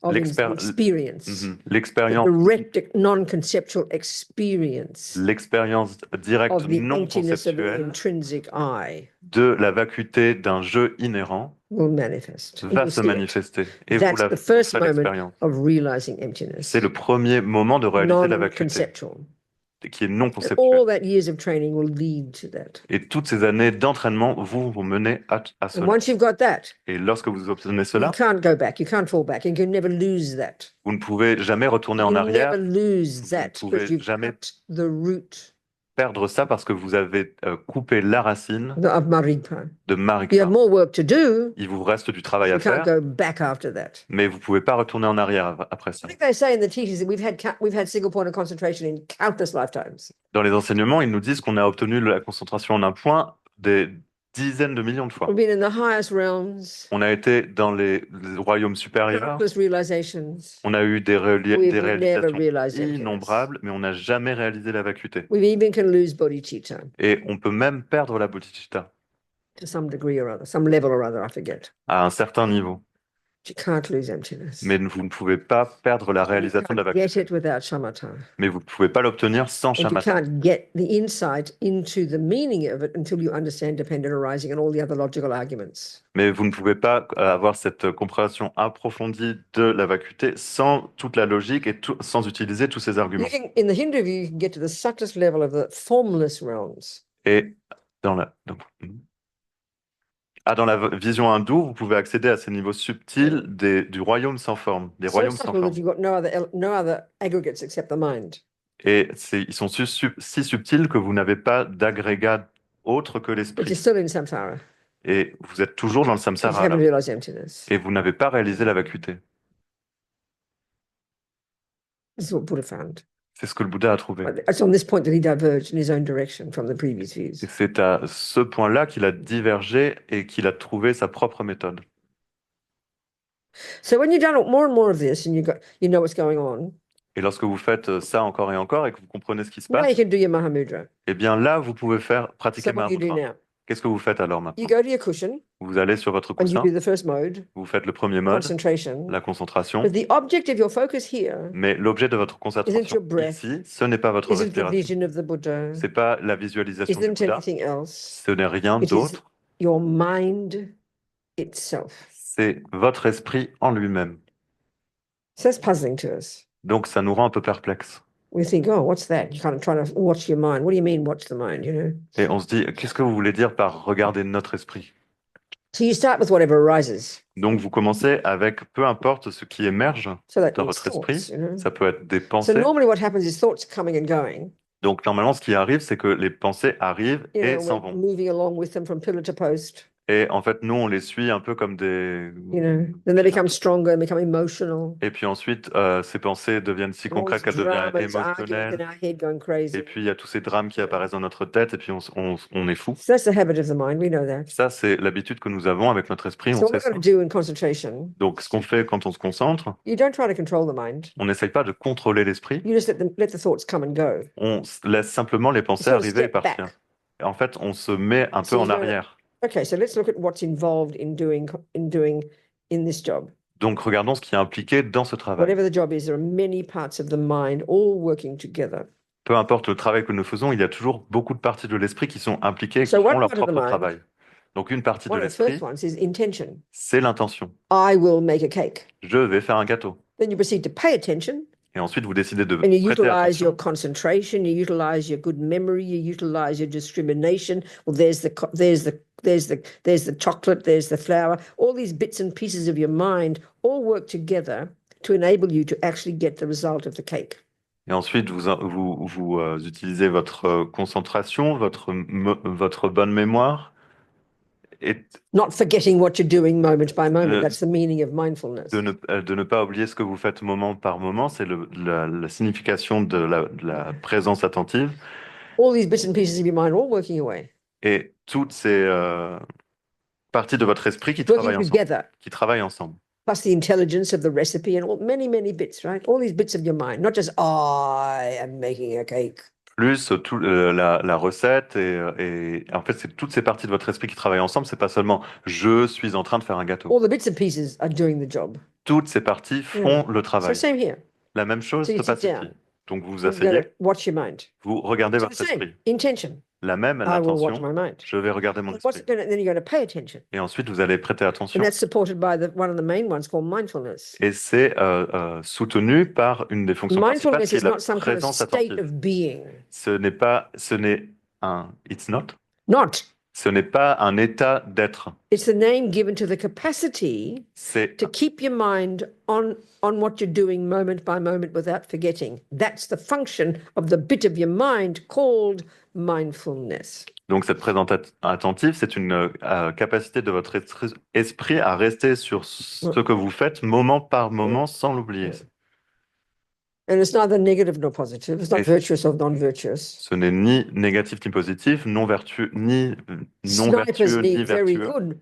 of L'expér- experience. Mhm. The L'expérience direct non-conceptual experience l'expérience directe of the non emptiness of the conceptuelle intrinsic I de la vacuité d'un jeu inhérent will manifest. va se manifester. Et vous That's the faites first moment l'expérience. of realizing emptiness. C'est le premier moment de réaliser la vacuité, Non-conceptual. qui est non And conceptuel. all that years of training will lead to that. Et toutes ces années d'entraînement vous mener à And cela. once you've got that, Et lorsque vous obtenez you cela, can't go back, you can't fall back, you can never lose that. vous ne pouvez jamais retourner en You arrière, never lose vous ne that pouvez because you've jamais cut the root perdre ça parce que vous avez coupé la racine of Marigpa. de You have Marikpa. more work to do, Il vous reste du travail you à can't faire, go back after that. mais vous ne pouvez pas retourner en arrière après ça. I think they say in the teachings that we've had single point of concentration in countless lifetimes. Dans les enseignements, ils nous disent qu'on a obtenu la concentration en un point des dizaines de millions de fois. We've been in the highest realms, On a été dans les royaumes supérieurs, countless realizations. on a eu des We've never réalisations realized emptiness. innombrables, mais on n'a jamais réalisé la vacuité. We even can lose bodhicitta Et on peut même perdre la bodhicitta to some degree or other, some level or other, I forget. à un certain niveau. But you can't lose emptiness. Mais vous ne pouvez pas perdre la You réalisation de la can't get vacuité. it without shamatha. Mais vous ne pouvez pas l'obtenir sans And you shamatha. can't get the insight into the meaning of it until you understand dependent arising and all the other logical arguments. Mais vous ne pouvez pas avoir cette compréhension approfondie de la vacuité sans toute la logique et sans utiliser tous ces arguments. In the Hindu view, you can get to the subtlest level of the formless realms. Et dans la vision hindoue, vous pouvez accéder à ces niveaux subtils du royaume sans forme, des So royaumes sans subtle that forme. you've got no other aggregates except the mind. Et ils sont si subtils que vous n'avez pas d'agrégat autre que But you're l'esprit. still in samsara. Et vous êtes toujours dans le You samsara, haven't là. realized emptiness. Et vous n'avez pas réalisé la vacuité. This is what Buddha found. C'est ce que le Bouddha a trouvé. It's on this point that he diverged in his own direction from the previous Et views. c'est à ce point-là qu'il a divergé et qu'il a trouvé sa propre méthode. So when you've done more and more of this and you know what's going on, Et lorsque vous faites ça encore et encore et que vous comprenez ce qui se now you passe, can do your Mahamudra. eh bien là, vous pouvez faire So pratiquer what do you do Mahamudra. now? Qu'est-ce que vous faites alors You maintenant? go to your cushion Vous allez sur votre and you coussin, do the first mode, vous faites le premier mode, concentration. la concentration, But the object of your focus here mais l'objet de votre isn't concentration your breath, ici, ce n'est pas votre isn't the respiration, vision of the Buddha, c'est pas la visualisation du isn't Bouddha, anything else. ce n'est rien It is d'autre, your mind itself. c'est votre esprit en lui-même. So that's puzzling to us. Donc ça nous rend un peu perplexes. We think, oh, what's that? You kind of try to watch your mind. What do you mean, watch the mind? You know. Et on se dit, qu'est-ce que vous voulez dire par regarder notre esprit? So you start with whatever arises. Donc vous commencez avec peu importe ce qui émerge So that dans means votre esprit, thoughts, you know. ça peut être des So pensées. normally what happens is thoughts coming and going. Donc normalement, ce qui arrive, c'est que les pensées arrivent You et know, s'en we're vont. moving along with them from pillar to post. Et en fait, nous, on les suit un peu comme des... You know, then they become stronger and become emotional. Et puis ensuite, ces pensées deviennent si And all concrètes this qu'elles deviennent drama, this argument in émotionnelles. our head going crazy. Et puis il y a tous ces drames qui apparaissent dans notre tête et puis on est fou. So that's the habit of the mind. We know that. Ça, c'est l'habitude que nous avons avec notre esprit, So on what sait we're ça. going to do in concentration, Donc ce qu'on fait quand on se concentre, you don't try to control the mind. on n'essaye pas de contrôler l'esprit, You just let the thoughts come and go. on laisse simplement les pensées sort of arriver et step partir. back. Et en fait, on se met un So peu en you don't- arrière. Okay, so let's look at what's involved in doing in this job. Donc regardons ce qui est impliqué dans ce travail. Whatever the job is, there are many parts of the mind all working together. Peu importe le travail que nous faisons, il y a toujours beaucoup de parties de l'esprit qui sont impliquées et qui So one font leur part of the propre mind- travail. Donc une partie de One of the l'esprit, first ones is intention. c'est l'intention. I will make a cake. Je vais faire un gâteau. Then you proceed to pay attention Et ensuite, vous décidez de and you prêter utilize your attention. concentration, you utilize your good memory, you utilize your discrimination. Well, there's the chocolate, there's the flour. All these bits and pieces of your mind all work together to enable you to actually get the result of the cake. Et ensuite, vous utilisez votre concentration, votre bonne mémoire et Not forgetting what you're doing moment by moment. Le- That's the meaning of mindfulness. de ne pas oublier ce que vous faites moment par moment. C'est la signification de la présence attentive. All these bits and pieces of your mind are all working away, Et toutes ces parties de votre esprit qui travaillent working ensemble. together. Qui travaillent ensemble. Plus the intelligence of the recipe and all, many bits, right? All these bits of your mind, not just I am making a cake. Plus la recette et en fait, c'est toutes ces parties de votre esprit qui travaillent ensemble. C'est pas seulement je suis en train de faire un gâteau. All the bits and pieces are doing the job. Toutes ces parties font le So travail. same here. La même chose So you se passe sit ici. down. Donc vous vous You've got to asseyez, watch your mind. vous regardez So the votre same esprit. intention. La même I will watch intention, my mind. je vais regarder mon esprit. Then you're going to pay attention, Et ensuite, vous allez prêter attention. and that's supported by one of the main ones called mindfulness. Et c'est soutenu par une des fonctions principales Mindfulness qui est is la not some kind of présence state attentive. of being. Ce n'est it's not. Not. Ce n'est pas un état d'être. It's the name given to the capacity C'est to keep your mind on what you're doing moment by moment without forgetting. That's the function of the bit of your mind called mindfulness. donc cette présence attentive, c'est une capacité de votre esprit à rester sur ce que vous faites moment par moment sans l'oublier. And it's neither negative nor positive. It's not Et- virtuous or non-virtuous. Ce n'est ni négatif ni positif, ni Snipers vertueux ni need very vertueux. good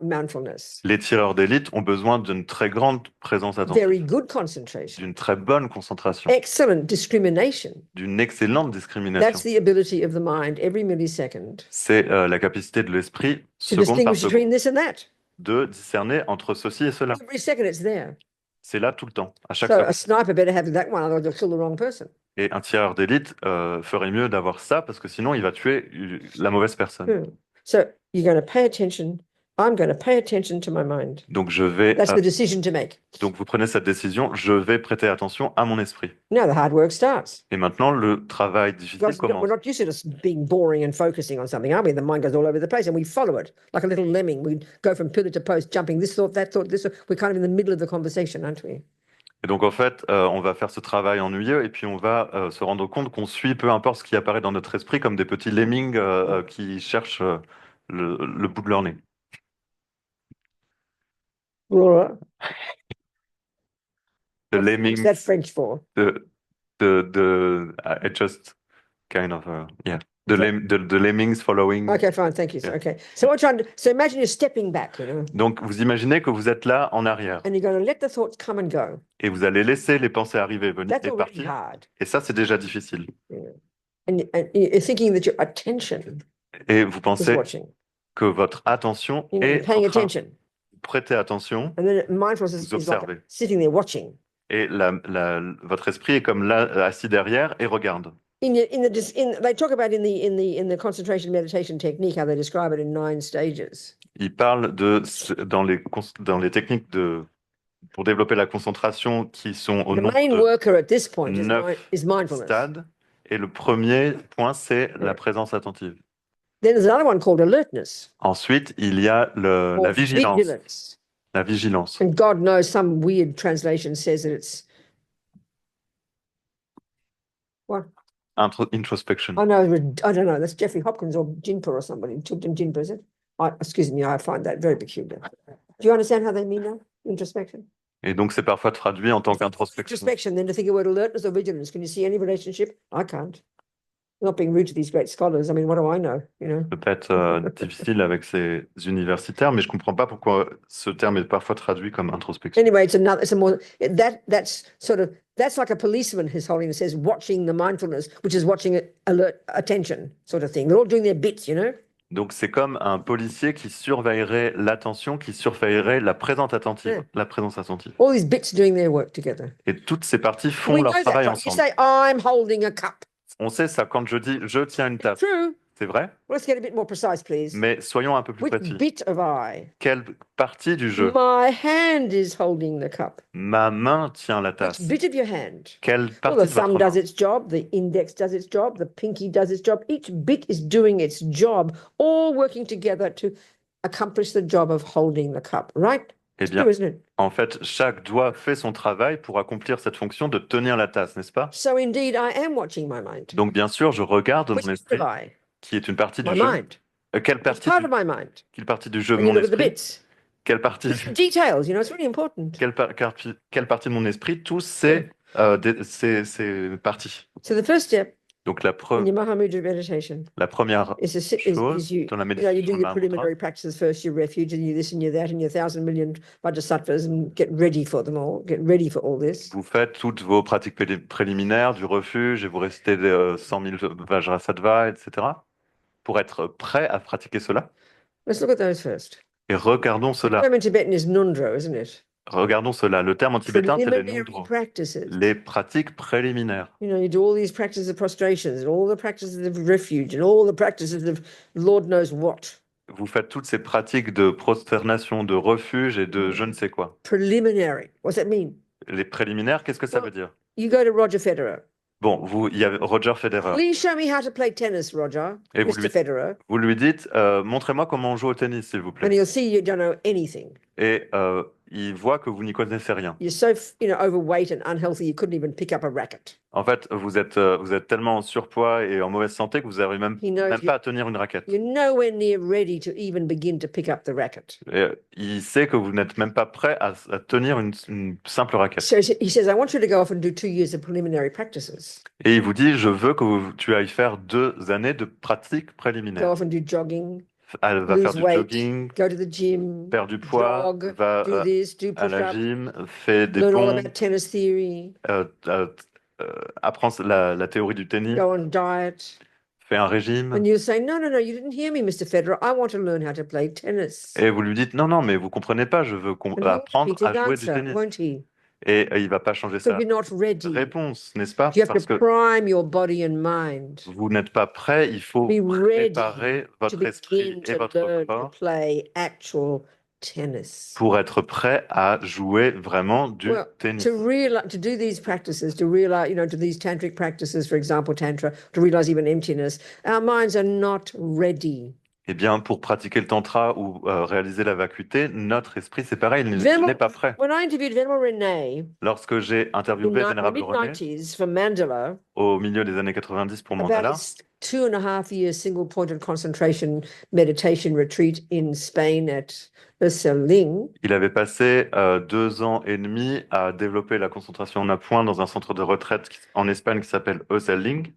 mindfulness, Les tireurs d'élite ont besoin d'une très grande présence attentive, very good concentration, d'une très bonne concentration, excellent discrimination. d'une excellente discrimination. That's the ability of the mind every millisecond C'est la capacité de l'esprit, to seconde par distinguish seconde, between this and that. de discerner entre ceci et cela. Every second it's there. C'est là tout le temps, à chaque So seconde. a sniper better have that one, otherwise you'll kill the wrong person. Et un tireur d'élite ferait mieux d'avoir ça parce que sinon il va tuer la mauvaise personne. So you're going to pay attention. I'm going to pay attention to my mind. Donc je vais, That's the decision to make. donc vous prenez cette décision, je vais prêter attention à mon esprit. Now the hard work starts. Et maintenant le travail difficile Because commence. we're not used to just being boring and focusing on something, are we? The mind goes all over the place and we follow it like a little lemming. We go from pillar to post, jumping this thought, that thought, this thought. We're kind of in the middle of the conversation, aren't we? Et donc en fait, on va faire ce travail ennuyeux et puis on va se rendre compte qu'on suit peu importe ce qui apparaît dans notre esprit comme des petits lemmings qui cherchent le bout de leur nez. Laura, The what's lemmings, that French for? I just kind of, yeah. The lemmings following. Okay, fine, thank you. So, Yeah. okay. So what we're trying to, so imagine you're stepping back, you know, Donc, vous imaginez que vous êtes là en arrière and you're going to let the thoughts come and go. et vous allez laisser les pensées arriver, venir That's et already partir. hard. Et ça, c'est déjà difficile. And you're thinking that your attention Et vous is pensez watching. que votre attention You know, you're est paying en train attention. de prêter attention And then mindfulness Vous is like observez. sitting there watching. et votre esprit est comme là, assis derrière et regarde. They talk about in the concentration meditation technique how they describe it in 9 stages. Il parle dans les techniques pour développer la concentration qui sont au The nombre main de worker at this point is 9 mindfulness. stades. Et le premier point, c'est la présence attentive. Then there's another one called alertness Ensuite, il y a la or vigilance. vigilance. La vigilance. And God knows some weird translation says that it's what? Introspection. I know, I don't know. That's Jeffrey Hopkins or Jinpa or somebody. Tilton Jinpa, is it? Excuse me, I find that very peculiar. Do you understand how they mean that? Introspection. Et donc, c'est parfois traduit en tant qu'introspection. Introspection, then to think of word alertness or vigilance. Can you see any relationship? I can't. Not being rude to these great scholars. I mean, what do I know? You know. Peut-être difficile avec ces universitaires, mais je comprends pas pourquoi ce terme est parfois traduit comme introspection. Anyway, it's a more that's like a policeman who's holding it says watching the mindfulness, which is watching alert attention sort of thing. They're all doing their bits, you know. Donc, c'est comme un policier qui surveillerait l'attention, qui surveillerait la présence attentive. Yeah. La présence attentive. All these bits doing their work together. Et toutes ces parties font We leur know that, travail right? You ensemble. say, I'm holding a cup. On sait ça quand je dis je tiens une tasse. True. C'est vrai, Let's get a bit more precise, please. mais soyons un peu plus Which précis. bit of I? Quelle partie du jeu? My hand is holding the cup. Ma main tient la Which tasse. bit of your hand? Quelle Well, partie the de votre thumb main? does its job, the index does its job, the pinky does its job. Each bit is doing its job, all working together to accomplish the job of holding the cup, right? Eh It's bien, true, isn't it? en fait, chaque doigt fait son travail pour accomplir cette fonction de tenir la tasse, n'est-ce pas? So indeed, I am watching my mind. Donc, bien sûr, je regarde Which mon bit esprit, of I? qui est une partie My du jeu. mind. Quelle It's partie part du, of my mind. quelle partie du jeu de And you mon look at the esprit? bits. Quelle partie, Details, you know, it's really important. quelle partie de mon esprit? Tous ces parties. So the first step Donc, in your Mahamudra meditation la première is chose you dans la do méditation your preliminary practices first, your refuge, and you this and you that, and your 1,000,000,000 bodhisattvas, and get ready for them all. Get ready for all this. vous faites toutes vos pratiques préliminaires du refuge et vous récitez 100 000 Vajrasattva, etc. pour être prêt à pratiquer cela. Let's look at those first. Et regardons The cela. term in Tibetan is nundro, isn't it? Regardons cela. Le terme en tibétain, c'est les Preliminary nundro, practices. les pratiques préliminaires. You know, you do all these practices of prostrations and all the practices of refuge and all the practices of Lord knows what. Vous faites toutes ces pratiques de prosternation, de refuge et de je ne sais quoi. Preliminary. What's that mean? Les préliminaires, qu'est-ce que ça veut dire? You go to Roger Federer. Bon, il y a Roger Federer. Please show me how to play tennis, Roger. Et Mr. Federer. Vous lui dites, montrez-moi comment on joue au tennis, s'il vous And plaît. he'll see you don't know anything. Et il voit que vous n'y connaissez rien. You're so, overweight and unhealthy, you couldn't even pick up a racket. En fait, vous êtes tellement en surpoids et en mauvaise santé que vous n'arrivez même pas à tenir une raquette. You're nowhere near ready to even begin to pick up the racket. Et, il sait que vous n'êtes même pas prêt à tenir une simple raquette. So he says, I want you to go off and do 2 years of preliminary practices. Et il vous dit, je veux que tu ailles faire 2 années de pratiques Go préliminaires. off and do jogging, Elle va faire lose du weight, jogging, go to the gym, perd du poids, jog, va do this, do à la push-ups, gym, fait des learn all ponts, about tennis theory, apprend la théorie du tennis, go on diet. fait un régime. And you say, no, you didn't hear me, Mr. Federer. I want to learn how to play tennis. Et vous lui dites, non, non, mais vous comprenez pas, je veux And he'll apprendre repeat his à jouer du answer, tennis. won't he? Et il va pas changer Because sa you're not ready. réponse, n'est-ce pas? You have Parce to que prime your body and mind vous n'êtes pas prêt, il faut Be ready préparer to votre esprit begin et to votre learn to corps play actual tennis. pour être prêt à jouer vraiment du Well, tennis. to do these practices, to realize, to these tantric practices, for example, tantra, to realize even emptiness, our minds are not ready. Eh bien, pour pratiquer le tantra ou réaliser la vacuité, notre esprit, c'est pareil, il Venerable- n'est pas prêt. When I interviewed Venerable René Lorsque j'ai in interviewé the Vénérable René mid-90s for Mandela, au milieu des années 90 pour about Mandala, his 2.5 year single pointed concentration meditation retreat in Spain at Ursaling, il avait passé 2 ans et demi à développer la concentration en appoint dans un centre de retraite en Espagne qui s'appelle Öselling.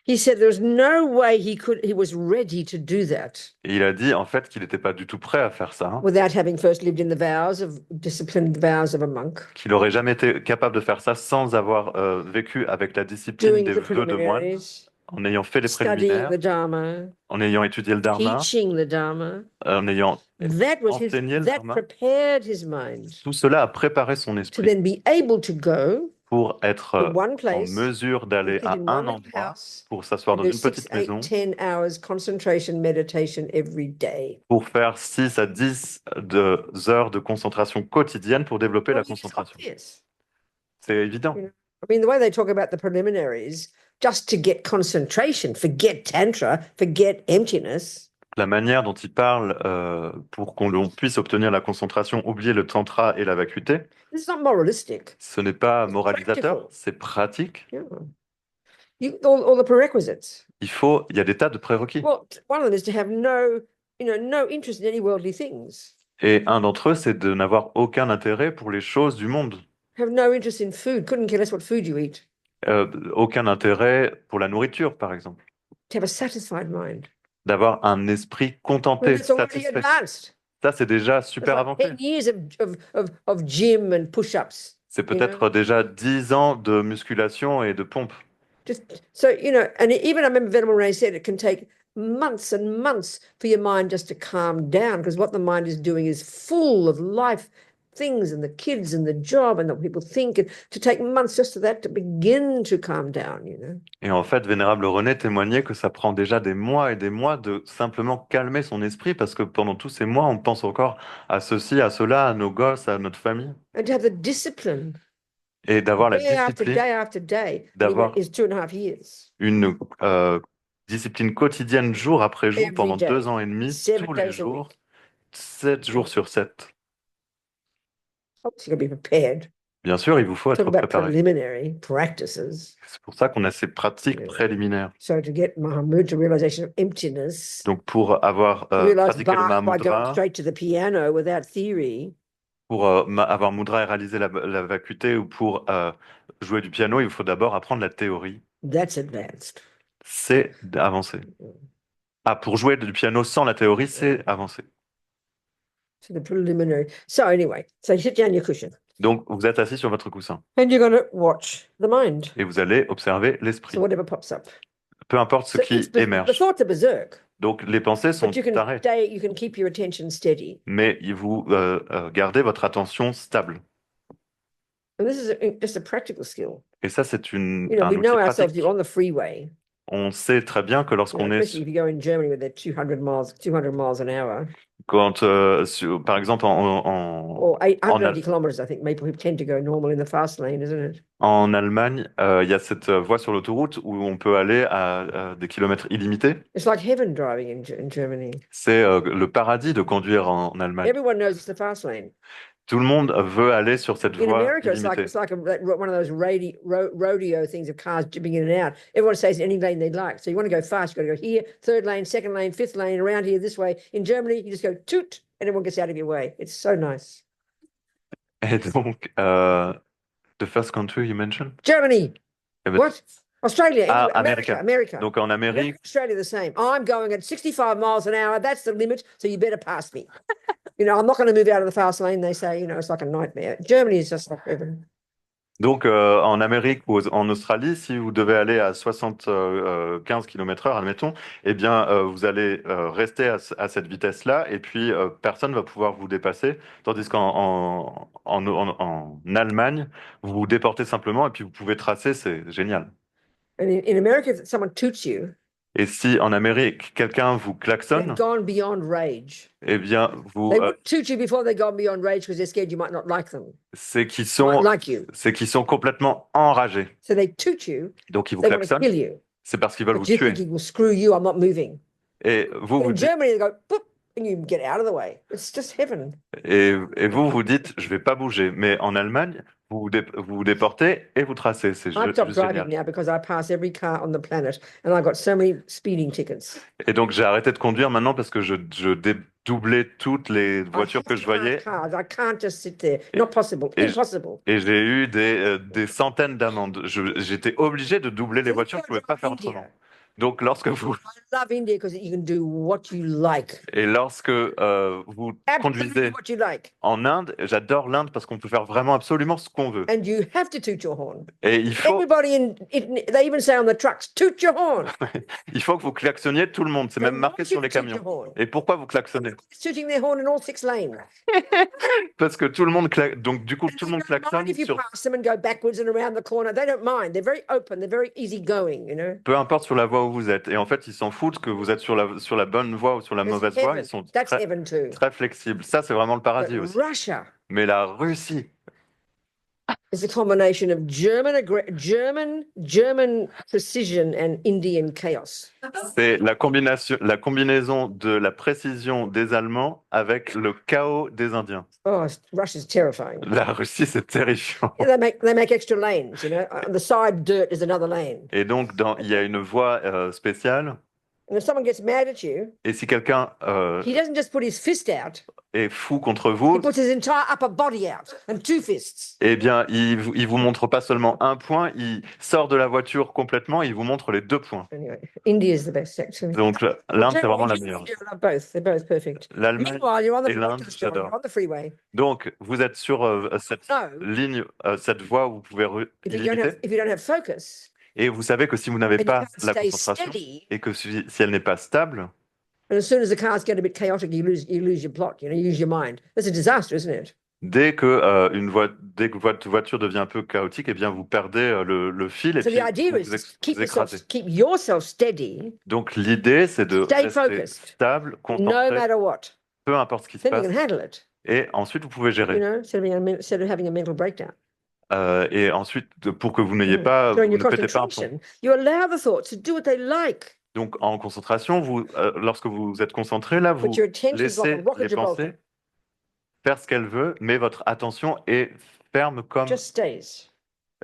He said there was no way he was ready to do that Et il a dit en fait qu'il n'était pas du tout prêt à faire ça, hein, without having first lived in the disciplined vows of a monk, qu'il n'aurait jamais été capable de faire ça sans avoir vécu avec la discipline doing des the vœux de moine, preliminaries, en ayant fait les studying préliminaires, the Dharma, en ayant étudié le dharma, teaching the Dharma. en ayant That enseigné le that dharma. prepared his mind Tout cela a préparé son to esprit then be able to go pour être to one en place mesure and d'aller sit à in un one endroit, house pour s'asseoir and dans do une petite 6, 8, maison, 10 hours concentration meditation every day. pour faire 6 à 10 heures de concentration quotidienne pour développer la Well, it's concentration. obvious. C'est évident. You know, I mean, the way they talk about the preliminaries, just to get concentration, forget tantra, forget emptiness. La manière dont il parle pour qu'on puisse obtenir la concentration, oublier le tantra et la vacuité, This is not moralistic. ce n'est pas It's moralisateur, practical. c'est pratique. Yeah. All the prerequisites. Il y a des tas de prérequis. Well, one of them is to have no interest in any worldly things. Et un d'entre eux, c'est de n'avoir aucun intérêt pour les choses du monde. Have no interest in food. Couldn't care less what food you eat. Aucun intérêt pour la nourriture, par exemple. To have a satisfied mind. D'avoir un esprit contenté, Well, that's already satisfait. advanced. Ça, c'est déjà It's super like avancé. 10 years of gym and push-ups. C'est peut-être déjà 10 ans de musculation et de pompe. So, and even I remember Venerable Ray said it can take months and months for your mind just to calm down, because what the mind is doing is full of life things and the kids and the job and what people think, and to take months just for that to begin to calm down. Et en fait, Vénérable René témoignait que ça prend déjà des mois et des mois de simplement calmer son esprit, parce que pendant tous ces mois, on pense encore à ceci, à cela, à nos gosses, à notre famille. And to have the discipline Et d'avoir la day after discipline, day after day, d'avoir is 2.5 years. une discipline quotidienne jour après jour Every pendant day. 2 ans et demi, 7 tous les days a jours, week. 7 jours sur 7. Obviously, you've got to be prepared. Bien sûr, il vous faut Talk être about préparé. preliminary practices. C'est pour ça qu'on a ces pratiques Yeah. préliminaires. So to get Mahamudra realization of emptiness, Donc pour avoir to realize pratiqué le Bach by going Mahamudra, straight to the piano without theory, pour avoir Mudra et réaliser la vacuité ou pour jouer du piano, il faut d'abord apprendre la théorie. that's advanced. C'est avancé. Ah, pour jouer du piano sans la théorie, c'est avancé. So the preliminary. So anyway, so you sit down your cushion Donc vous êtes assis sur votre coussin and you're going to watch the mind. et vous allez observer l'esprit, So whatever pops up. peu importe ce So qui the émerge. thoughts are berserk, Donc les pensées sont but you can arrêtées, you can keep your attention steady. mais vous gardez votre attention stable. And this is just a practical skill. Et ça, c'est un We outil know ourselves. pratique. You're on the freeway. On sait très bien que lorsqu'on est, Especially if you go in Germany with their 200 miles an hour, quand, par exemple, or 880 Al- kilometers, I think people tend to go normal in the fast lane, isn't it? en Allemagne, il y a cette voie sur l'autoroute où on peut aller à des kilomètres illimités. It's like heaven driving in Germany. C'est le paradis de conduire en Allemagne. Everyone knows it's the fast lane. Tout le monde veut aller sur cette In voie America, it's illimitée. like one of those rodeo things of cars jibbing in and out. Everyone stays in any lane they like. So you want to go fast, you've got to go here, third lane, second lane, fifth lane, around here this way. In Germany, you just go toot, and everyone gets out of your way. It's so nice. Et donc, the first country you mentioned? Germany. Eh ben, What? Australia. Ah, anyway, America. Donc en Amérique, Australia the same. I'm going at 65 miles an hour. That's the limit. So you better pass me. I'm not going to move out of the fast lane. They say, it's like a nightmare. Germany is just like heaven. donc en Amérique ou en Australie, si vous devez aller à 75 km/h, admettons, eh bien, vous allez rester à cette vitesse-là et puis personne ne va pouvoir vous dépasser. Tandis qu'en Allemagne, vous vous déportez simplement et puis vous pouvez tracer, c'est génial. And in America, if someone toots you, Et si en Amérique, quelqu'un vous klaxonne, they've gone beyond rage. eh bien, They would toot you before they've gone beyond rage because they're scared you might not like them, c'est qu'ils might sont, like you. c'est qu'ils sont complètement enragés. So they toot you. Donc ils vous They want to klaxonnent, kill you. c'est parce qu'ils veulent vous But you're tuer. thinking, well, screw you. I'm not moving. Et vous, vous In dites, Germany, they go, boop, and you get out of the way. It's just heaven. et vous dites, je vais pas bouger. Mais en Allemagne, vous vous déportez et vous tracez. C'est I've stopped juste driving génial. now because I pass every car on the planet, and I got so many speeding tickets. Et donc j'ai arrêté de conduire maintenant parce que je doublais toutes les voitures que je voyais. Cars. I can't just sit there. Not possible. Et- Impossible. Et j'ai eu des centaines d'amendes. J'étais obligé de doubler les voitures, je ne pouvais pas faire autrement. Donc, lorsque vous I love India because you can do what you like. vous Absolutely conduisez what you like. en Inde, j'adore l'Inde parce qu'on peut faire vraiment absolument ce qu'on veut. And you have to toot your horn. Et il faut Everybody they even say on the trucks, toot your horn. que vous klaxonniez tout le monde. C'est They même marqué want sur you les to toot your camions. horn. Et pourquoi vous klaxonnez? Tooting their horn in all 6 lanes. Parce que tout le monde donc du coup tout le monde They don't mind klaxonne if you sur pass them and go backwards and around the corner. They don't mind. They're very open. They're very easygoing, you know. peu importe sur la voie où vous êtes. Et en fait, ils s'en foutent que vous êtes sur la bonne voie ou sur la It's mauvaise voie. heaven. Ils sont That's très, heaven too. très flexibles. Ça, c'est vraiment le But paradis aussi. Russia Mais la Russie, is a combination of German precision and Indian chaos. c'est la combinaison de la précision des Allemands avec le chaos des Indiens. Oh, Russia's terrifying. La Russie, c'est terrifiant. Yeah, they make extra lanes, you know. On the side dirt is another lane. Et donc, il y a une voie spéciale. And if someone gets mad at you, Et si quelqu'un he doesn't just put his fist out, est fou contre he vous, puts his entire upper body out and 2 fists. eh bien, il vous montre pas seulement un point, il sort de la voiture complètement, il vous montre les 2 points. Anyway, India is the best actually. Donc, l'Inde, c'est vraiment la meilleure. I love both. They're both perfect. L'Allemagne Meanwhile, you're on the et l'Inde, you're j'adore. on the freeway. Donc, vous êtes sur cette No, ligne, cette voie où vous pouvez if you don't have focus, et vous savez que si vous n'avez and you pas can't la stay concentration steady, et que si elle n'est pas stable, and as soon as the cars get a bit chaotic, you lose your plot. You know, you use your mind. That's a disaster, isn't it? dès que votre voiture devient un peu chaotique, eh bien, vous perdez le fil et So puis the idea vous is vous écrasez. keep yourself steady, Donc, l'idée, c'est de Stay rester focused. stable, no concentré, matter what. peu importe ce qui se Then you passe, can handle it. et ensuite, vous pouvez You gérer. know, instead of having a mental breakdown. Et ensuite, pour que vous n'ayez pas, During vous your ne pétez pas un plomb. concentration, you allow the thoughts to do what they like. Donc, en concentration, lorsque vous êtes concentré, là, vous But your attention is like laissez a rocket les pensées faire ce qu'elles veulent, mais votre attention est ferme comme, just stays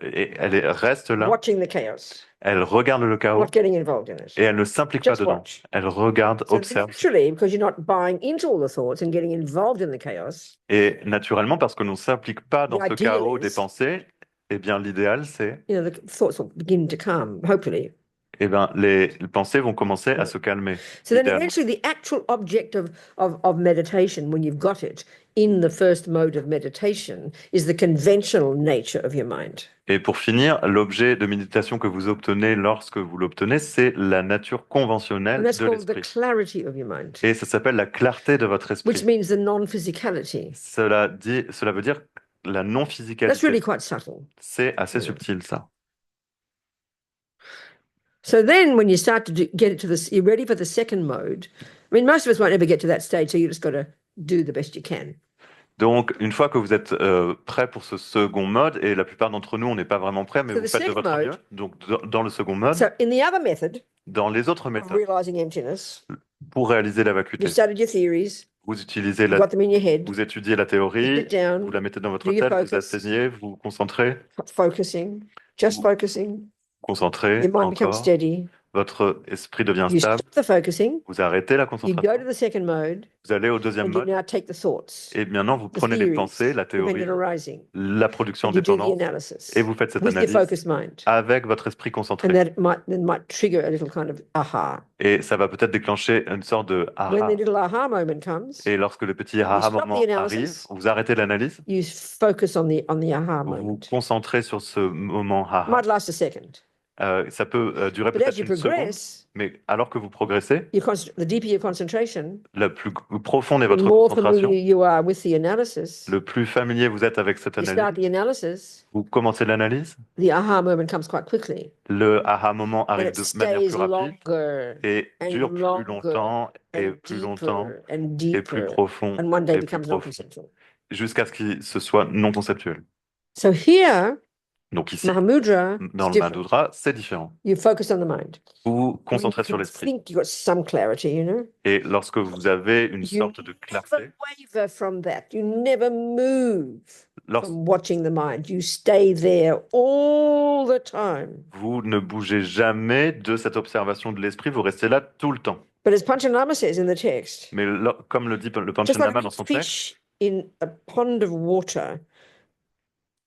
et reste là, watching the chaos, elle regarde le chaos, not getting involved in it. et elle ne s'implique pas Just dedans. watch. Elle regarde, So observe. naturally, because you're not buying into all the thoughts and getting involved in the chaos, Et naturellement, parce que l'on ne s'implique pas dans The ce ideal chaos is- des pensées, eh bien, l'idéal, c'est, you know, the thoughts will begin to calm, hopefully. eh bien, les pensées vont commencer à se calmer. So then idéalement. eventually the actual object of meditation, when you've got it in the first mode of meditation, is the conventional nature of your mind. Et pour finir, l'objet de méditation que vous obtenez lorsque vous l'obtenez, c'est la nature And conventionnelle that's de called the l'esprit. clarity of your mind, Et ça s'appelle la clarté de votre which esprit. means the non-physicality. Cela veut dire la That's really non-physicalité. quite subtle. C'est assez subtil, ça. So then when you start to get it to this, you're ready for the second mode. I mean, most of us won't ever get to that stage, so you just got to do the best you can. Donc, une fois que vous êtes prêt pour ce second mode, et la plupart d'entre nous, on n'est pas vraiment prêt, mais So vous the faites de second votre mode- mieux. Donc, dans le second mode, So in the other method dans les autres of méthodes, realizing emptiness, pour réaliser la vacuité, you've studied your theories, vous utilisez you've got them in your head, vous étudiez la you théorie, sit down, vous la mettez dans votre do your tête, vous focus. asseyez, vous vous concentrez, just focusing, concentrez your mind becomes encore, steady. votre esprit devient You stable, stop the focusing, vous arrêtez la you go concentration, to the second mode, vous allez au deuxième and you mode, now take the thoughts, et maintenant vous the prenez les theories, pensées, la théorie, dependent arising, la production and you do the dépendante, analysis et vous faites cette with your analyse focused mind. avec votre esprit And concentré. that might trigger a little kind of aha. Et ça va peut-être déclencher une sorte de When aha. the little aha moment comes, Et lorsque le petit aha stop the moment analysis. arrive, vous arrêtez l'analyse, you focus on the aha vous vous moment. concentrez sur ce moment aha. Might last a second, Ça peut durer but as peut-être you une seconde, progress, mais alors que vous progressez, the deeper your concentration, le plus profonde est the votre more concentration, familiar you are with the analysis. le plus familier vous êtes avec cette You start analyse, the analysis, vous commencez l'analyse, the aha moment comes quite quickly, le aha moment and arrive it de manière stays plus rapide longer et and dure plus longer longtemps et and plus longtemps deeper and et plus deeper, profond and one day et plus becomes profond, non-conceptual. jusqu'à ce qu'il se soit non conceptuel. So here, Donc ici, Mahamudra, dans is le different. Madhudra, c'est différent. You focus on the mind. Vous vous When concentrez you sur l'esprit. think you've got some clarity, you know. Et lorsque vous avez une You sorte de clarté, never waver from that. You never move lors- from watching the mind. You stay there all the time. vous ne bougez jamais de cette observation de l'esprit, vous restez là tout le temps. But as Panchanama says in the text, Mais comme le dit le just Panchen Lama like dans a son texte, fish in a pond of water,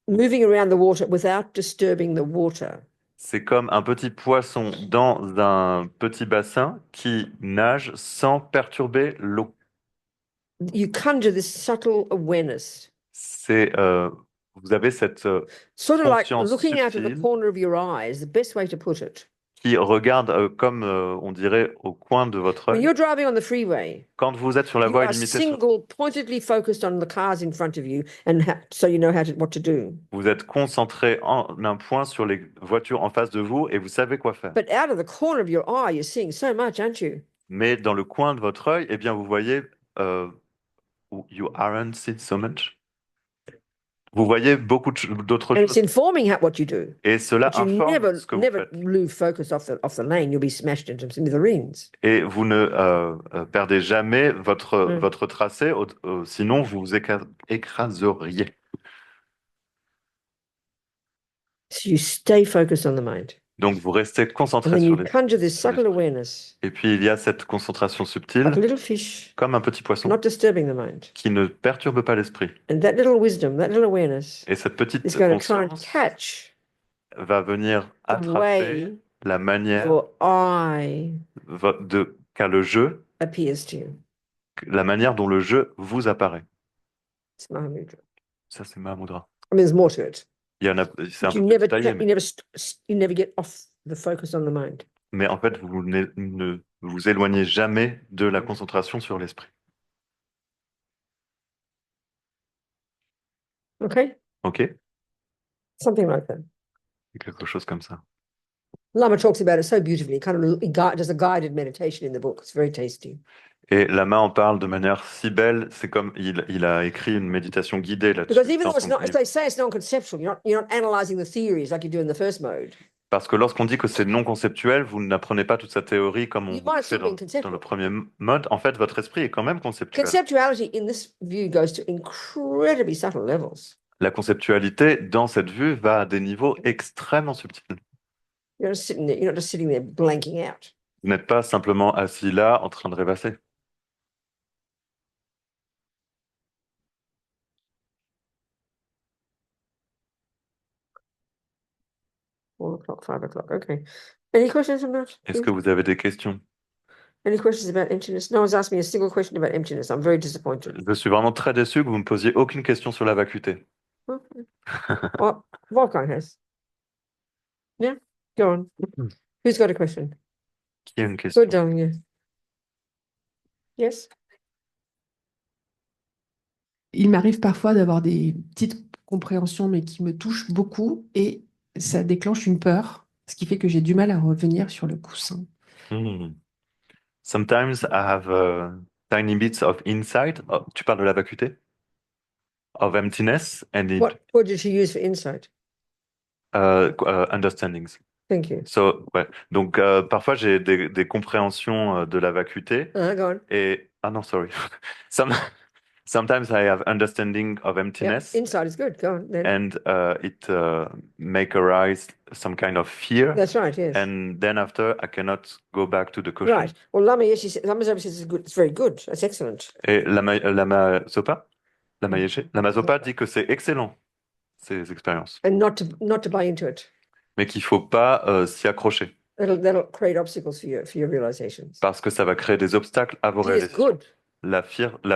moving around the water without disturbing the water, C'est comme un petit poisson dans un petit bassin qui nage sans perturber l'eau. You conjure this subtle awareness, Vous avez cette sort of like conscience looking out of the subtile corner of your eye is the best way to put it. qui regarde comme on dirait au coin de votre When œil. you're driving on the freeway, Quand vous êtes sur la you voie are illimitée, single pointedly focused on the cars in front of you, and so you know what to do. vous êtes concentré en un point sur les voitures en face de vous et vous savez quoi faire. But out of the corner of your eye, you're seeing so much, aren't you? Mais dans le coin de votre œil, eh bien, vous voyez euh, you aren't seen so much. Vous voyez beaucoup d'autres And it's choses. informing what you do. Et cela But you informe ce que vous never faites. lose focus off the lane. You'll be smashed into smithereens. Et vous ne perdez jamais votre tracé, sinon vous vous écraseriez. So you stay focused on the mind. Donc vous restez And concentré then sur you les. conjure this sur subtle l'esprit. awareness, Et puis il y a cette concentration subtile, like a little fish, comme un petit poisson, not disturbing the mind. qui ne perturbe pas l'esprit. And that little wisdom, that little awareness Et cette petite is going to try and conscience catch va venir the attraper way la manière your eye qu'a le jeu, appears to you. la manière dont le jeu vous apparaît. It's Mahamudra. Ça, c'est Mahamudra. I mean, there's more to it. C'est un But peu you plus never, détaillé, you never get off the focus on the mind. mais en fait, vous ne vous éloignez jamais de la concentration sur l'esprit. Okay? OK? Something like that. C'est quelque chose comme ça. Lama talks about it so beautifully. He does a guided meditation in the book. It's very tasty. Et Lama en parle de manière si belle, c'est comme il a écrit une méditation guidée là-dessus. Because even dans though it's son not, livre. they say it's non-conceptual, you're not analyzing the theories like you do in the first mode. Parce que lorsqu'on dit que c'est non conceptuel, vous n'apprenez pas toute sa théorie comme on You vous might le fait still be dans conceptual. le premier mode. En fait, votre esprit est quand même conceptuel. Conceptuality in this view goes to incredibly subtle levels. La conceptualité, dans cette vue, va à des niveaux extrêmement subtils. You're not just sitting there blanking out. Vous n'êtes pas simplement assis là en train de rêvasser. Four o'clock, 5 o'clock. Okay. Any questions on that? Est-ce que vous avez des questions? Any questions about emptiness? No one's asked me a single question about emptiness. I'm very disappointed. Je suis vraiment très déçu que vous me posiez aucune question sur la vacuité. Okay. Well, Wolfgang has. Yeah, go on. Who's got a question? Qui a une question? Good, darling. Yeah. Yes. Il m'arrive parfois d'avoir des petites compréhensions, mais qui me touchent beaucoup, et ça déclenche une peur, ce qui fait que j'ai du mal à revenir sur le coussin. Hmm. Sometimes I have tiny bits of insight. Oh, tu parles de la vacuité? Of emptiness and What did she use for insight? understandings. Thank you. So, ouais. Donc, parfois, j'ai des compréhensions de la vacuité. Go on. Et, ah non, sorry. Sometimes I have understanding of Yeah, emptiness, insight is good. Go on. Then. and it make arise some kind of fear. That's right. Yes. And then after, I cannot go back to the cushion. Right. Well, Lama Zopa says it's good. It's very good. That's excellent. Et Lama Zopa dit que c'est excellent, ces expériences, And not to buy into it. mais qu'il faut pas s'y accrocher, That'll create obstacles for your realizations. parce que ça va créer des obstacles à vos It is réalisations. good. La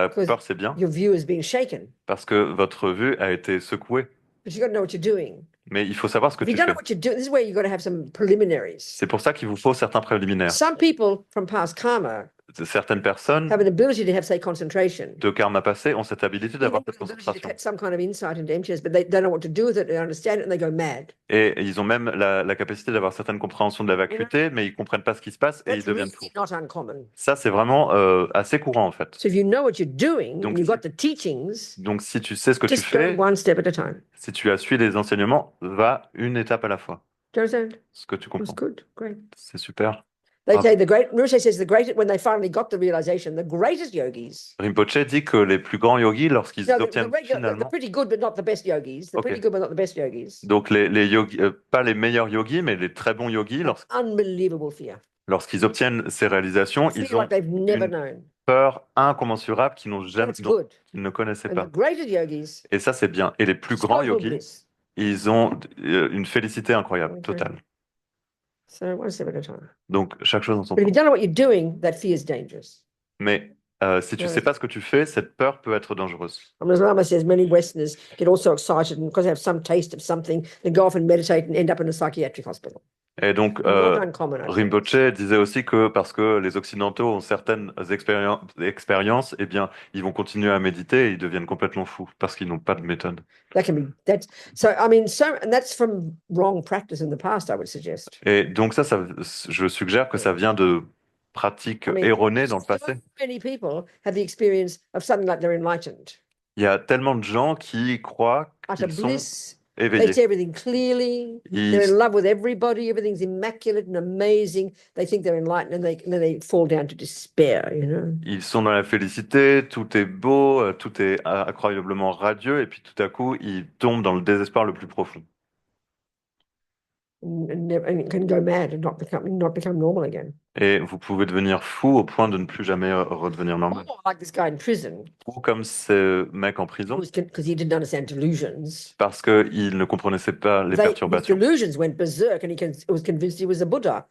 Because peur, c'est bien, your view is being shaken, parce que votre vue a été secouée. but you got to know what you're doing. Mais il faut savoir ce que If you tu don't know fais. what you're doing, this is where you got to have some preliminaries. C'est pour ça qu'il vous faut certains préliminaires. Some people from past karma Certaines personnes have an ability to have, say, concentration. de karma passé ont cette habilité d'avoir Even cette the ability to concentration. get some kind of insight into emptiness, but they don't know what to do with it. They understand it and they go mad. Et ils ont même la capacité d'avoir certaines compréhensions de la vacuité, mais ils comprennent pas ce qui se passe et ils That's deviennent really fous. not uncommon. Ça, c'est vraiment assez courant en fait. So if you know what you're doing Donc, and you've got the teachings, Donc, si tu sais ce que tu just go fais, one step at a time. si tu as suivi les enseignements, va une étape à la fois. Do you understand? Ce que tu That's comprends. good. Great. C'est super. They Ah. say Rinpoche says when they finally got the realization, the greatest yogis, Rinpoche dit que les plus grands yogis, lorsqu'ils no, the obtiennent the finalement, pretty good but not the best yogis, the Okay. pretty good but not the best yogis, donc les yogis, pas les meilleurs yogis, mais les très bons yogis, unbelievable fear. lorsqu'ils obtiennent ces réalisations, Fear ils ont like they've never une known. peur incommensurable qu'ils n'ont jamais, That's good. qu'ils ne connaissaient And pas. the greatest yogis, Et ça, c'est bien. Et les plus grands total yogis, bliss. ils ont une félicité incroyable, Okay. totale. So one step at a time. Donc, chaque chose en son But if you temps. don't know what you're doing, that fear is dangerous. Mais si tu Ouais. sais pas ce que tu fais, cette peur peut être dangereuse. I mean, as Lama says, many Westerners get also excited and because they have some taste of something, they go off and meditate and end up in a psychiatric hospital. Et donc, Not uncommon, I think. Rinpoche disait aussi que parce que les Occidentaux ont certaines expériences, eh bien, ils vont continuer à méditer et ils deviennent complètement fous parce qu'ils n'ont pas de méthode. That can be that's so. I mean, and that's from wrong practice in the past, I would suggest. Et donc ça, je suggère que ça vient de pratiques I mean, erronées dans le so passé. many people have the experience of something like they're enlightened, Il y a tellement de gens qui croient utter qu'ils sont bliss. They éveillés. see everything clearly. Ils, They're in love with everybody. Everything's immaculate and amazing. They think they're enlightened, and then they fall down to despair. You know. ils sont dans la félicité, tout est beau, tout est incroyablement radieux, et puis tout à coup, ils tombent dans le désespoir le plus profond. And can go mad and not become normal again. Et vous pouvez devenir fou au point de ne plus jamais redevenir normal. Or like this guy in prison, Ou comme ce mec en prison, because he didn't understand delusions. parce qu'il ne comprenait pas les His perturbations. delusions went berserk, and was convinced he was a Buddha.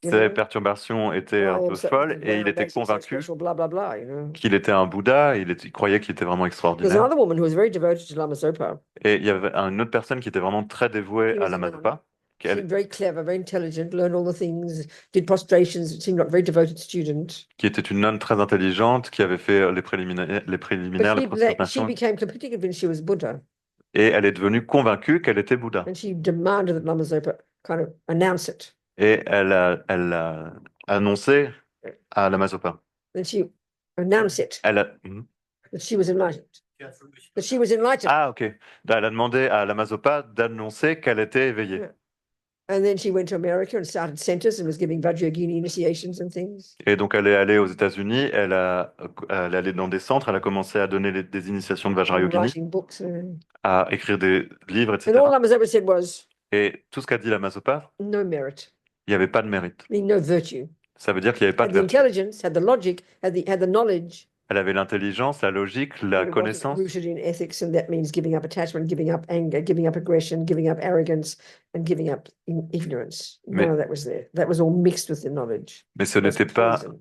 You Ces know? perturbations étaient un Oh, peu so- folles et il était makes him so convaincu special, blah, blah, blah, you know. qu'il était un Bouddha, il croyait qu'il était vraiment There's extraordinaire. another woman who was very devoted to Lama Zopa. Et il y avait une autre personne qui était vraiment très dévouée She à was la a nun. Mazopa, She seemed very clever, very intelligent, learned all the things, did prostrations, seemed like a very devoted student. qui était une nonne très intelligente, qui avait fait les préliminaires, les But she prostrations, became completely convinced she was Buddha. et elle est devenue convaincue qu'elle était Bouddha. And she demanded that Lama Zopa kind of announce it. Et elle a annoncé à la Mazopa. Then she announced it, Elle a... that she was enlightened. That she was enlightened. Ah, ok. Elle a demandé à la Mazopa d'annoncer qu'elle était éveillée. Yeah. And then she went to America and started centers and was giving Vajrayogini initiations and things. Et donc, elle est allée aux États-Unis, elle est allée dans des centres, elle a commencé à donner des initiations de And Vajrayogini, writing books. à écrire des livres, And etc. all Lama Zopa said was, Et tout ce qu'a dit la Mazopa, no merit, il n'y avait pas de mérite. I mean, no virtue. Ça veut dire qu'il n'y avait pas Had de the vertu. intelligence, had the logic, had the knowledge. Elle avait l'intelligence, la logique, la but it wasn't connaissance, rooted in ethics, and that means giving up attachment, giving up anger, giving up aggression, giving up arrogance, and giving up ignorance. Mais- None of that was there. That was all mixed with the knowledge. mais ce It was n'était poison.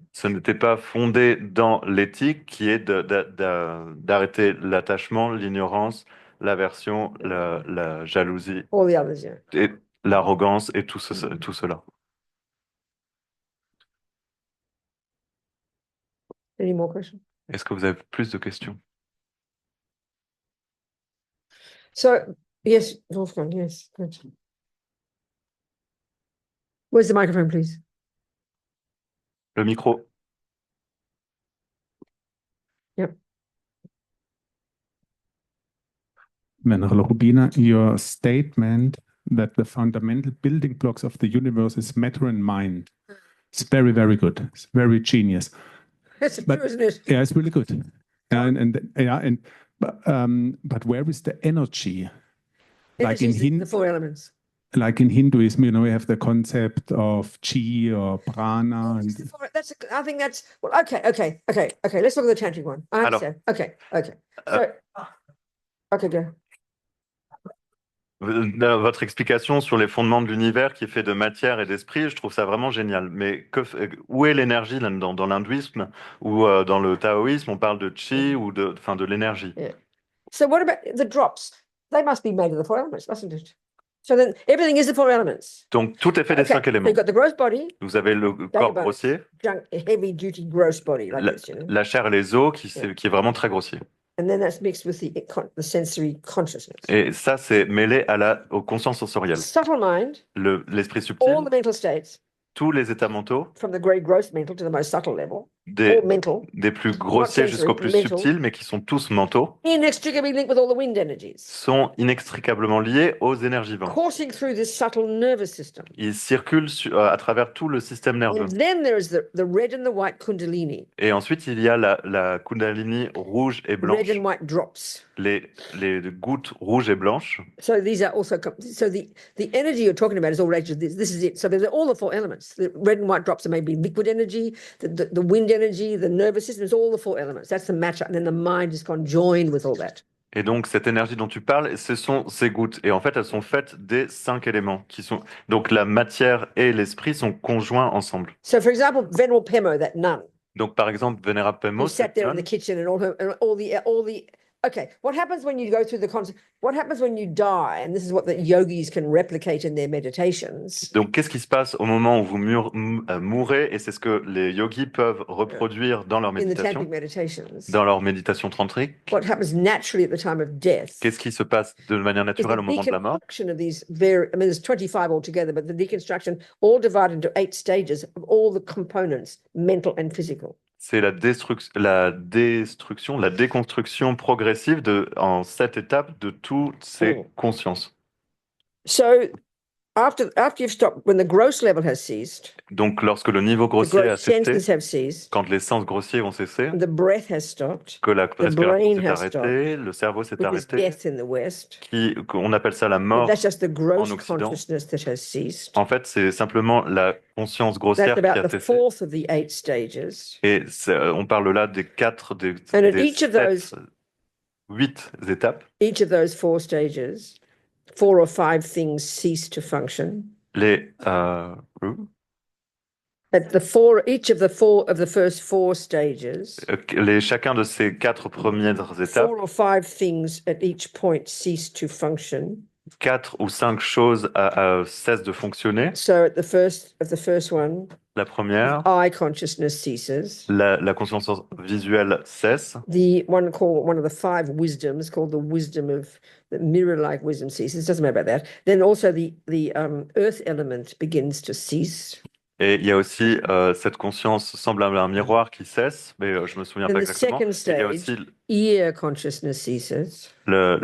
pas fondé dans l'éthique qui est d'arrêter l'attachement, l'ignorance, l'aversion, la jalousie, All the others, yeah. et l'arrogance et tout cela. Any more questions? Est-ce que vous avez plus de questions? So, yes, Wolfgang, yes. Good. Where's the microphone, please? Le micro. Venerable Rubina, your statement that the fundamental building blocks of the universe is matter and mind. It's very, very good. It's very genius. That's But- true, isn't it? Yeah, it's really good. But where is the energy? Like Energy in is the four elements. Like in Hinduism, we have the concept of chi or prana. It's the And four- that's I think that's well. Okay. Let's look at the tantric one. I Alors, understand. Okay. So, okay, go. Votre explication sur les fondements de l'univers qui est fait de matière et d'esprit, je trouve ça vraiment génial. Mais où est l'énergie là-dedans? Dans l'hindouisme ou dans le taoïsme, on parle de chi ou de l'énergie. So what about the drops? They must be made of the four elements, mustn't it? So then everything is the four elements. Donc tout est fait des Okay, 5 so éléments. you've got the gross body, Vous avez le corps bones. grossier, junk, heavy duty gross body like this, you know. la chair et les os qui est vraiment très grossier. And then that's mixed with the sensory consciousness. Et ça, c'est mêlé aux consciences sensorielles. Subtle mind, L'esprit all subtil, the mental states, tous les états mentaux, from the very gross mental to the most subtle level, des, all mental, des plus grossiers sensory, jusqu'aux plus mental. subtils, mais qui sont tous mentaux, inextricably linked with all the wind energies, sont inextricablement liés aux énergies vivantes. coursing through this subtle nervous system. Ils circulent à travers tout le système nerveux. And then there is the red and the white kundalini, Et ensuite, il y a la Kundalini rouge et blanche, red and white drops. les gouttes rouges et blanches. So these are also so the energy you're talking about is all related to this. This is it. So they're all the four elements. The red and white drops are maybe liquid energy, the wind energy, the nervous system is all the four elements. That's the matter, and then the mind is conjoined with all that. Et donc, cette énergie dont tu parles, ce sont ces gouttes. Et en fait, elles sont faites des 5 éléments qui sont. Donc, la matière et l'esprit sont conjoints ensemble. So, for example, Venerable Pemo, that nun, Donc, par exemple, Vénérable who Pemo, sat cette there in the nonne, kitchen and all the. Okay, what happens when you go through the concept? What happens when you die? And this is what the yogis can replicate in their meditations. donc, qu'est-ce qui se passe au moment où vous mourrez? Et c'est ce que les yogis peuvent reproduire dans leur In the tantric méditation, meditations, dans leur méditation tantrique. what happens naturally at the time of death Qu'est-ce qui se passe de manière is naturelle the au moment de la mort? deconstruction of these very, I mean, there's 25 altogether, but the deconstruction all divided into 8 stages of all the components, mental and physical. C'est la déconstruction progressive en 7 étapes de toutes ces Mm. consciences. So after you've stopped, when the gross level has ceased, Donc, lorsque le niveau the grossier a gross senses cessé, have ceased, quand les sens grossiers vont cesser, the breath has stopped, que la brain respiration s'est has arrêtée, le cerveau s'est which is arrêté, death in the West. on appelle ça la But mort. that's just the gross Occident. consciousness that has ceased. En fait, c'est simplement la conscience That's grossière qui about a the cessé. fourth of the 8 stages. Et on parle là des And at des each of those- 8 étapes. Each of those 4 stages, 4 or 5 things cease to function. Les, At each of the first 4 stages, chacun de ces 4 premières étapes, 4 or 5 things at each point cease to function. 4 ou 5 choses cessent de fonctionner. So at the first one, La première, eye consciousness ceases. la conscience visuelle cesse. One of the 5 wisdoms, called the wisdom of the mirror-like wisdom, ceases. Doesn't matter about that. Then also the earth element begins to cease. Et il y a aussi cette conscience semblable à un miroir qui cesse, mais je me souviens Then pas the exactement. second Et il y a stage, aussi ear consciousness ceases. la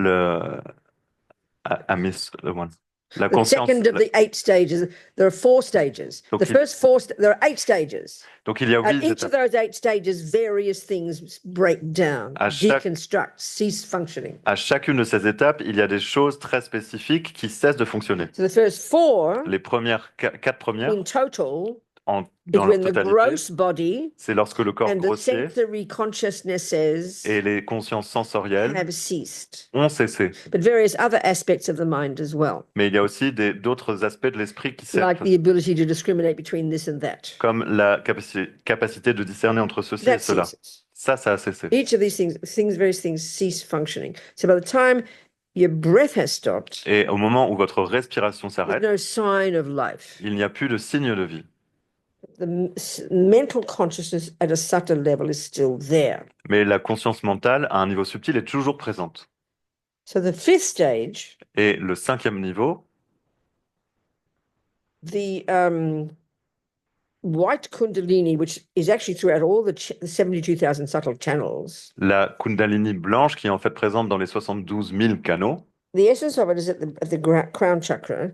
The conscience. second of the 8 stages, there are 4 stages. Donc, The first 4, there are 8 stages. Donc il y a At 8 each of étapes. those 8 stages, various things break down, À chaque- deconstruct, cease functioning. À chacune de ces étapes, il y a des choses très spécifiques qui cessent de fonctionner. So the first 4, Les premières 4 premières, in total, is dans leur when the totalité, gross body c'est lorsque le corps and the grossier sensory consciousnesses et les consciences sensorielles have ceased, ont cessé. but various other aspects of the mind as well, Mais il y a aussi d'autres aspects de l'esprit qui like cessent, the ability to discriminate between this and that. comme la capacité de discerner entre ceci et That cela. ceases. Ça a cessé. Each of these various things cease functioning. So by the time your breath has stopped, Et au moment où votre respiration there's s'arrête, no sign of life. il n'y a plus de signe de vie. Mental consciousness at a subtle level is still there. Mais la conscience mentale, à un niveau subtil, est toujours présente. So the 5th stage, Et le 5e niveau, the white kundalini, which is actually throughout all the 72,000 subtle channels, la Kundalini blanche, qui est en fait présente dans les 72 000 canaux, the essence of it is at the crown chakra,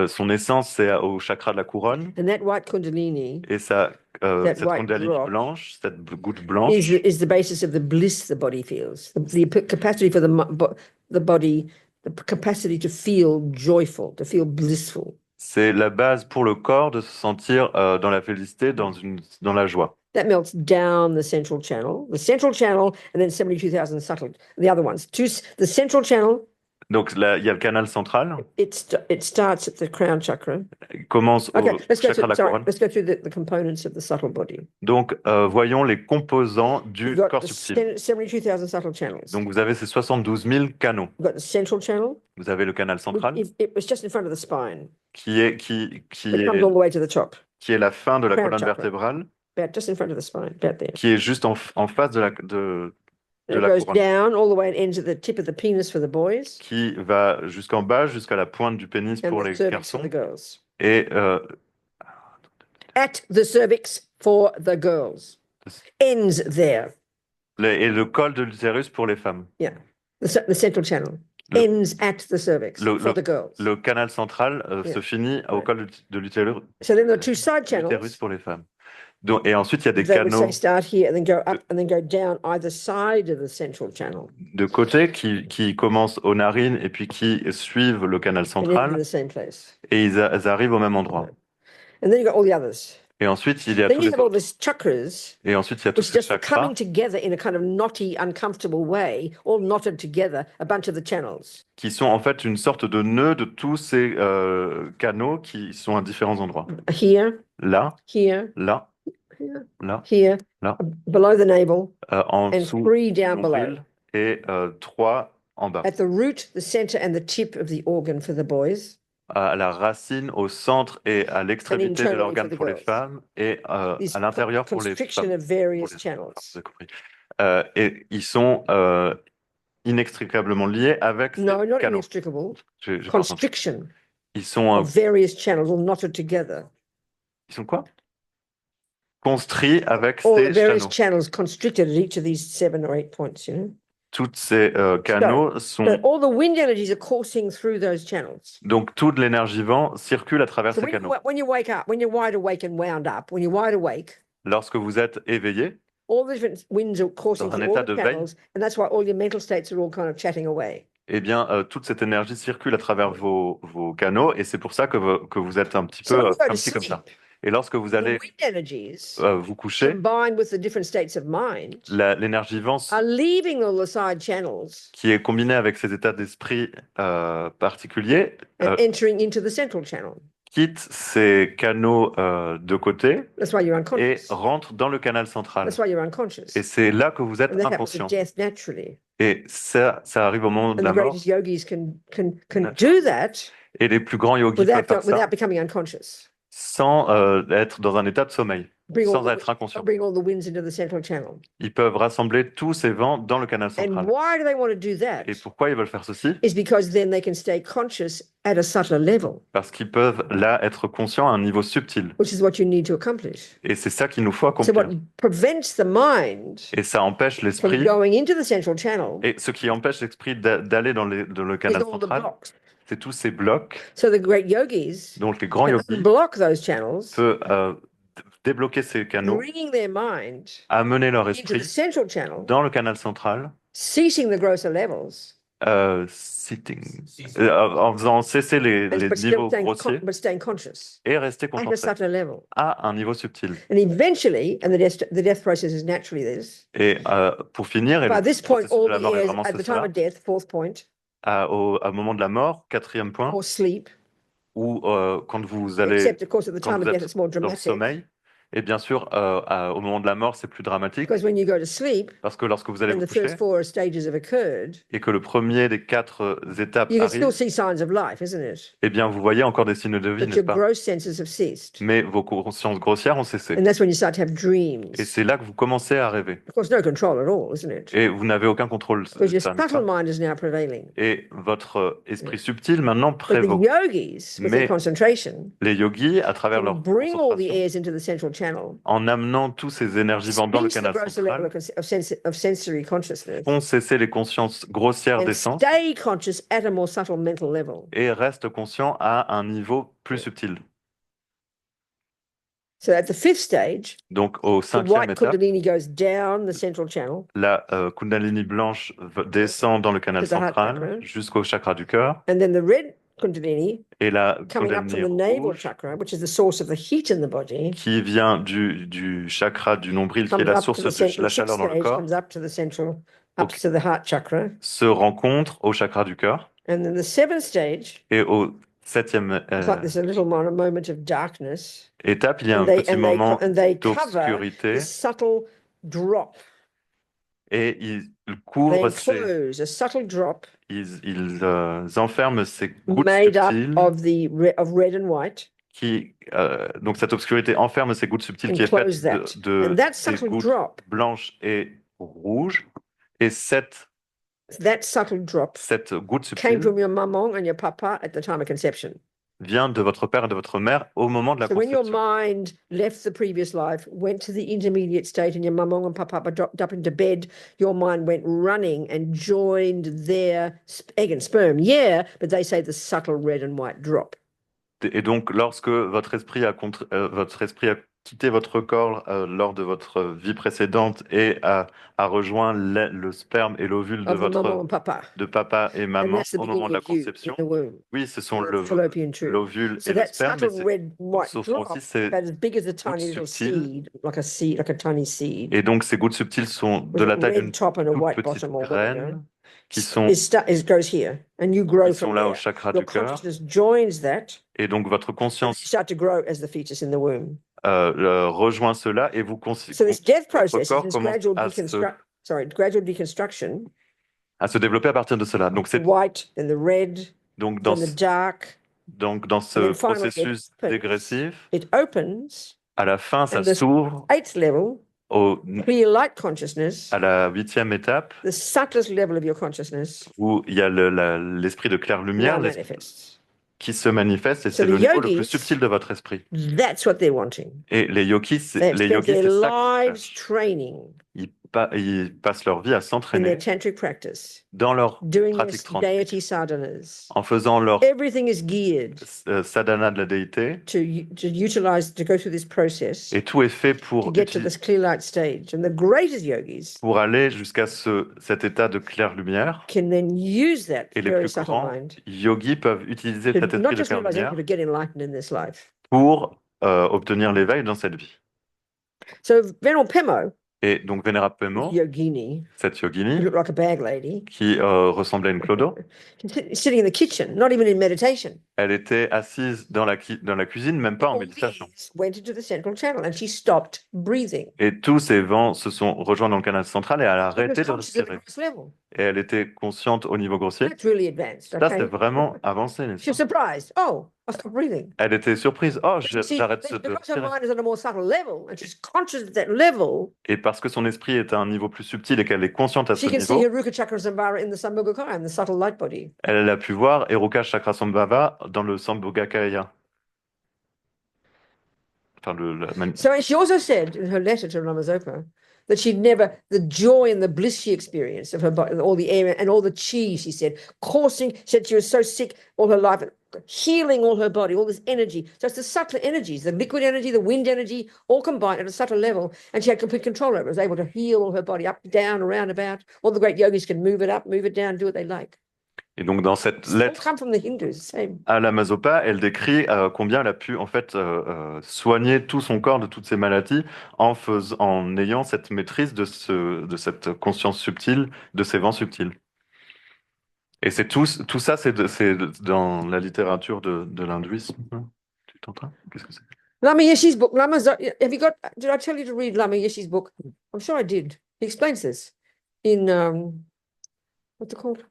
son essence, c'est au chakra de la couronne. and that white kundalini Et That cette white Kundalini drop blanche, cette goutte blanche, is the basis of the bliss the body feels, the capacity for the body, the capacity to feel joyful, to feel blissful. c'est la base pour le corps de se sentir dans la félicité, dans la joie. That melts down the central channel, and then 72,000 subtle, the other ones. The central channel, Donc là, il y a le canal central, it starts at the crown chakra. il commence Okay, au let's go chakra de la through, couronne. let's go through the components of the subtle body. Donc, voyons les composants du You've got corps the subtil. 72,000 subtle channels. Donc, vous avez ces 72 000 canaux. You've got the central channel, Vous avez le canal central, it was just in front of the spine. qui est It comes all the way to the top, la fin de la Crown colonne chakra. vertébrale, about just in front of the spine, about there. qui est juste en face de And it la goes couronne, down all the way and ends at the tip of the penis for the boys qui va jusqu'en bas, jusqu'à la pointe du pénis and pour the les cervix for garçons, the girls. et At the cervix for the girls. Ends there. le col de l'utérus pour les femmes. The central channel. Le- Ends at the cervix for the girls. Le canal central Yeah. se finit au Ouais. col de l'utérus So then there are 2 side channels. pour les femmes. Donc, et ensuite, il y a des They would canaux say start here and then go up and then go down either side of the central channel de côté qui commencent aux narines et puis qui suivent le canal and into central the same place. et ils arrivent au même endroit. And then you've got all the others. Et ensuite, il y a Then tous you les have all autres. these chakras, Et ensuite, il y a tous which ces just coming chakras together in a kind of knotty, uncomfortable way, all knotted together, a bunch of the channels. qui sont en fait une sorte de nœud de tous ces canaux qui sont à différents endroits. Here, Là, here, là, here, là, here, là, below the navel, en and dessous 3 du down below. nombril et 3 en bas. At the root, the center, and the tip of the organ for the boys, À la racine, au centre et à l'extrémité de internally l'organe for the pour les girls. femmes et This à l'intérieur pour les constriction femmes. of various Pour les- channels. Vous avez compris. Et ils sont inextricablement liés avec ces No, not canaux. inextricable. J'ai pas entendu. Constriction Ils sont, of various channels, all knotted together. ils sont quoi? Construits avec All the ces various canaux. channels constricted at each of these 7 or 8 points, you know. Toutes ces canaux So sont... all the wind energies are coursing through those channels. Donc toute l'énergie vent circule à travers So ces canaux. when you wake up, when you're wide awake and wound up, when you're wide awake, Lorsque vous êtes éveillé, all the different winds are coursing Dans un through all état the de veille. channels, and that's why all your mental states are all kind of chatting away. eh bien, toute cette énergie circule à travers vos canaux et c'est pour ça que vous êtes un petit So peu when you go to comme ci, comme ça. sleep, Et lorsque vous the allez wind energies vous coucher, combined with the different states of mind l'énergie vent are leaving all the side channels qui est combinée avec ces états d'esprit particuliers and entering into the central channel. quitte ces canaux de côté That's why you're et unconscious. rentre dans le canal central. That's why you're unconscious. Et c'est là que vous êtes And that happens inconscient. at death naturally. Et ça arrive au moment de And la the mort. greatest yogis can do that Et les plus grands yogis peuvent faire ça without becoming unconscious. sans être dans un état de sommeil, Bring sans all, être inconscient. bring all the winds into the central channel. Ils peuvent rassembler tous ces vents dans le canal And central. why do they want to do that? Et pourquoi ils veulent faire ceci? Is because then they can stay conscious at a subtler level, Parce qu'ils peuvent là être conscients à un niveau subtil. which is what you need to accomplish. Et c'est ça qu'il nous faut So what accomplir. prevents the mind Et ça empêche from l'esprit, going into the central channel et ce qui empêche l'esprit d'aller dans le is canal all the central, blocks. c'est tous ces blocs. So the great yogis Donc les grands can yogis unblock those channels, peuvent débloquer ces canaux, bringing their mind amener leur into the esprit central channel, dans le canal central, ceasing the grosser levels, sitting, en faisant cesser les but niveaux still grossiers but staying conscious et rester at a concentré subtler level. à un niveau subtil. And eventually, and the death process is naturally this. Et pour finir, et By le this point, processus all de la the mort est heirs vraiment at the time cela, of death, 4th point, au moment de la mort, 4e point, or sleep, où quand vous allez except of course at the quand time vous of death êtes it's more dans le dramatic. sommeil, et bien sûr, au moment de la mort, c'est plus dramatique, Because when you go to sleep parce que lorsque vous allez and vous the first coucher 4 stages have occurred, et que le premier des 4 étapes you can still arrive, see signs of life, isn't it? eh bien, vous voyez encore des signes de vie, But n'est-ce your pas? gross senses have ceased. Mais vos consciences grossières ont cessé. And that's when you start to have dreams. Et c'est là que vous commencez à rêver. Of course, no control at all, isn't it? Et vous n'avez aucun contrôle Because de your ça, n'est-ce subtle pas? mind is now prevailing. Et votre esprit subtil maintenant But the prévaut. yogis, with their Mais concentration, les yogis, à travers can leur bring all the concentration, airs into the central channel, en amenant tous ces énergies vents dans le cease the canal grosser level central, of sensory consciousness, font cesser les consciences grossières and des sens stay conscious at a more subtle mental level. et restent conscients à un niveau plus subtil. So at the 5th stage, Donc, au the 5e white étape, kundalini goes down the central channel, la Kundalini blanche descend dans le canal To the heart central chakra. jusqu'au chakra du cœur, and then the red kundalini et la coming up from Kundalini the navel rouge chakra, which is the source of the heat in the body, qui vient du chakra du nombril, qui est comes la up to source the de central, la the 6th chaleur dans le stage corps, comes up to the central, up Ok. to the heart chakra, se rencontre au chakra du cœur, and then the 7th stage, et au 7e it's like there's a little moment of darkness, étape, il y a un and they petit moment cover d'obscurité, this subtle drop. et ils They couvrent enclose a subtle drop ils enferment ces gouttes made up subtiles of red and white, qui, donc cette obscurité enferme ces gouttes subtiles qui est faite enclose that. de And that ces subtle gouttes drop, blanches et rouges, et cette goutte came subtile from your mamong and your papa at the time of conception. vient de votre père et de votre mère au moment de la So when your conception. mind left the previous life, went to the intermediate state, and your mamong and papa dropped up into bed, your mind went running and joined their egg and sperm. Yeah, but they say the subtle red and white drop. Et donc, lorsque votre esprit a quitté votre corps lors de votre vie précédente et a rejoint le sperme et l'ovule de of the maman votre and papa. de papa et And maman that's the au moment beginning de la of you in conception. the womb, Oui, ce sont the fallopian tube. l'ovule So et le that sperme, mais subtle red white ce sont drop, aussi ces about as big as a tiny gouttes little subtiles. seed, like a tiny seed, Et donc, ces gouttes subtiles sont de with la a taille red d'une top and a toute white petite bottom or whatever. graine qui sont, Goes here, and you grow qui sont from là au there. chakra Your du cœur. consciousness joins that, Et donc, votre and you conscience start to grow as the fetus in the womb. rejoint cela et vous So this death votre process is corps this commence gradual deconstruction, à se développer à partir de cela. Donc, the c'est white, then the red, donc then the dark. dans And ce then finally it processus opens. dégressif, It opens, à la fin, ça And the- s'ouvre 8th level, clear light consciousness, à la 8e étape the subtlest level of your consciousness, où il y a l'esprit de claire lumière now manifests. qui se manifeste et So c'est the le niveau le yogis- plus subtil de votre esprit. That's what they're wanting. Et les yogis, They have les spent yogis, their c'est ça qu'ils lives cherchent. training Ils passent leur vie à in s'entraîner their tantric practice, dans leur doing pratique this deity tantrique, sadhanas. en faisant leur Everything is geared sadhana de la déité, to go through this process et tout est fait to pour, get to this clear light stage. And the greatest yogis pour aller jusqu'à cet état de claire lumière. can then use that Et les very plus subtle grands mind yogis peuvent utiliser to cet not esprit de just claire realize lumière but to get enlightened in this life. pour obtenir l'éveil dans cette vie. So Venerable Pemo, Et donc Vénérable Pemo, yogini, cette who yogini, looked like a bag lady, qui ressemblait à une clodo, sitting in the kitchen, not even in meditation. elle était assise dans la cuisine, même pas en All méditation. these went into the central channel and she stopped breathing. Et tous ces vents se sont rejoints dans le canal central et elle a She was arrêté de conscious at the respirer. gross level. Et elle était consciente au niveau grossier. That's really advanced. Ça, c'est Okay? vraiment avancé, n'est-ce She was pas? surprised. Oh, I stopped breathing. Elle était surprise. Oh, See, j'arrête de because her respirer. mind is on a more subtle level and she's conscious at that level, Et parce que son esprit est à un niveau plus subtil et qu'elle est consciente à ce she can see niveau, her Ruka Chakra Sambhara in the Sambhogakaya, in the subtle light body. elle a pu voir Eruka Chakrasambhava dans le Sambhogakaya. Enfin, So she also said in her letter to Ramazopa that she'd never, the joy and the bliss she experienced of her body, all the air and all the chi, she said, coursing, she said she was so sick all her life, healing all her body, all this energy. So it's the subtler energies, the liquid energy, the wind energy, all combined at a subtle level. And she had complete control over it, was able to heal all her body up, down, around, about. All the great yogis can move it up, move it down, do what they like. Et donc, dans cette It's all lettre come from the Hindus, same. à la Mazopa, elle décrit combien elle a pu en fait soigner tout son corps de toutes ses maladies en ayant cette maîtrise de cette conscience subtile, de ces vents subtils. Et c'est tout ça, c'est dans la littérature de l'hindouisme. Tu t'entends? Qu'est-ce que c'est? Lama Yeshe's book, have you got, did I tell you to read Lama Yeshe's book? I'm sure I did. He explains this in, what's it called?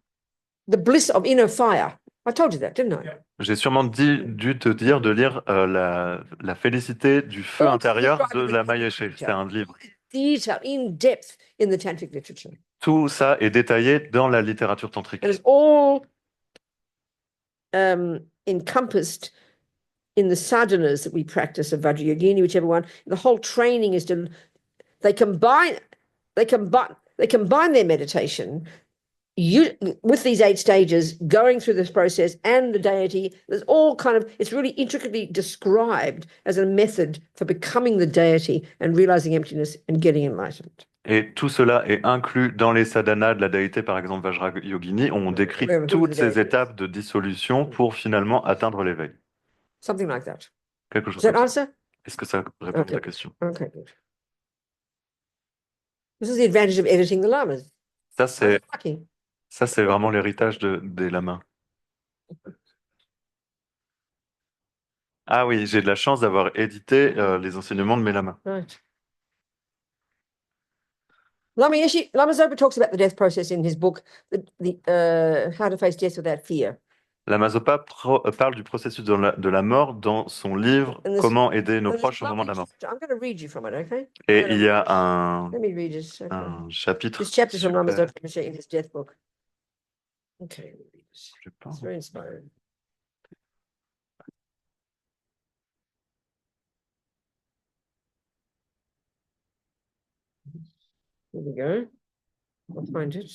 The Bliss of Inner Fire. I told you that, didn't I? J'ai sûrement dû te dire de lire la félicité du feu Oh, intérieur described de in the Lama Tantric Yeshe. literature. C'est un livre. Detail, in depth in the Tantric literature. Tout ça est détaillé dans la littérature tantrique. And it's all encompassed in the sadhanas that we practice of Vajrayogini, whichever one. The whole training is to, they combine their meditation with these 8 stages, going through this process and the deity. There's all kind of, it's really intricately described as a method for becoming the deity and realizing emptiness and getting enlightened. Et tout cela est inclus dans les sadhanas de la déité, par exemple Vajrayogini. On décrit Ouais, toutes toutes ces les déités. étapes de dissolution pour finalement atteindre l'éveil. Something like that. Quelque chose Does that comme ça. answer? Est-ce que ça répond à ta Okay. question? Okay, good. This is the advantage of editing the lamas. Ça, c'est Lucky. vraiment l'héritage des lamas. Ah oui, j'ai de la chance d'avoir édité les enseignements de mes lamas. Right. Lama Zopa talks about the death process in his book, How to Face Death Without Fear. Lama Zopa parle du processus de la mort dans son livre And this- Comment aider nos And there's proches au a moment de la lovely mort. chapter. I'm going to read you from it, okay? Et il y a un Let me read it. Okay. chapitre. This chapter from Lama super. Zopa in his death book. Okay, let me read this. Je sais pas. It's very inspiring. Here we go. I'll find it.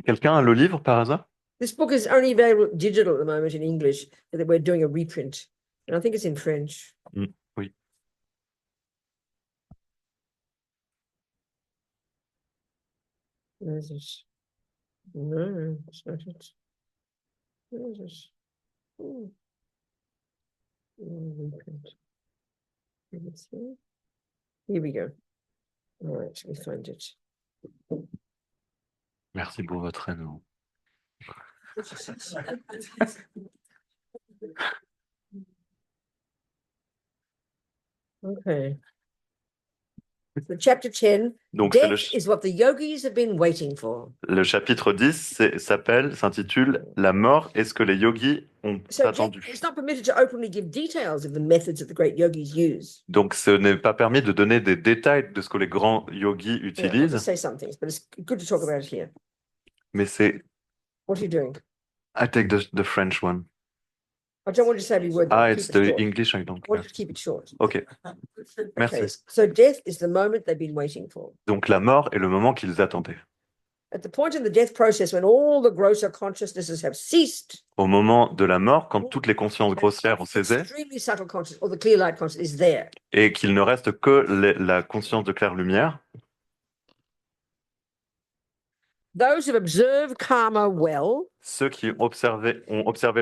Quelqu'un a le livre par hasard? This book is only available digital at the moment in English, but we're doing a reprint. And I think it's in French. Oui. Where is it? No, it's not it. Where is it? Oh. Reprint. Let's see. Here we go. All right, we find it. Merci pour votre aide. Okay. So chapter 10, Donc, c'est death is what the yogis have been waiting for. le chapitre 10 s'intitule La mort est ce que les yogis ont So attendu. it's not permitted to openly give details of the methods that the great yogis use. Donc, ce n'est pas permis de donner des détails de ce que les grands yogis Yeah, I'll utilisent, just say some things, but it's good to talk about it here. mais c'est What are you doing? I take the French one. I don't want you to say every word. Ah, keep it's it the short. English, I don't I want care. you to keep it short. Ok, merci. Okay, so death is the moment they've been waiting for. Donc, la mort est le moment qu'ils attendaient. At the point in the death process when all the grosser consciousnesses have ceased, Au moment de la mort, quand toutes les consciences grossières ont cessé extremely subtle consciousness or the clear light consciousness is there. et qu'il ne reste que la conscience de claire lumière, Those who've observed karma well, ceux qui ont observé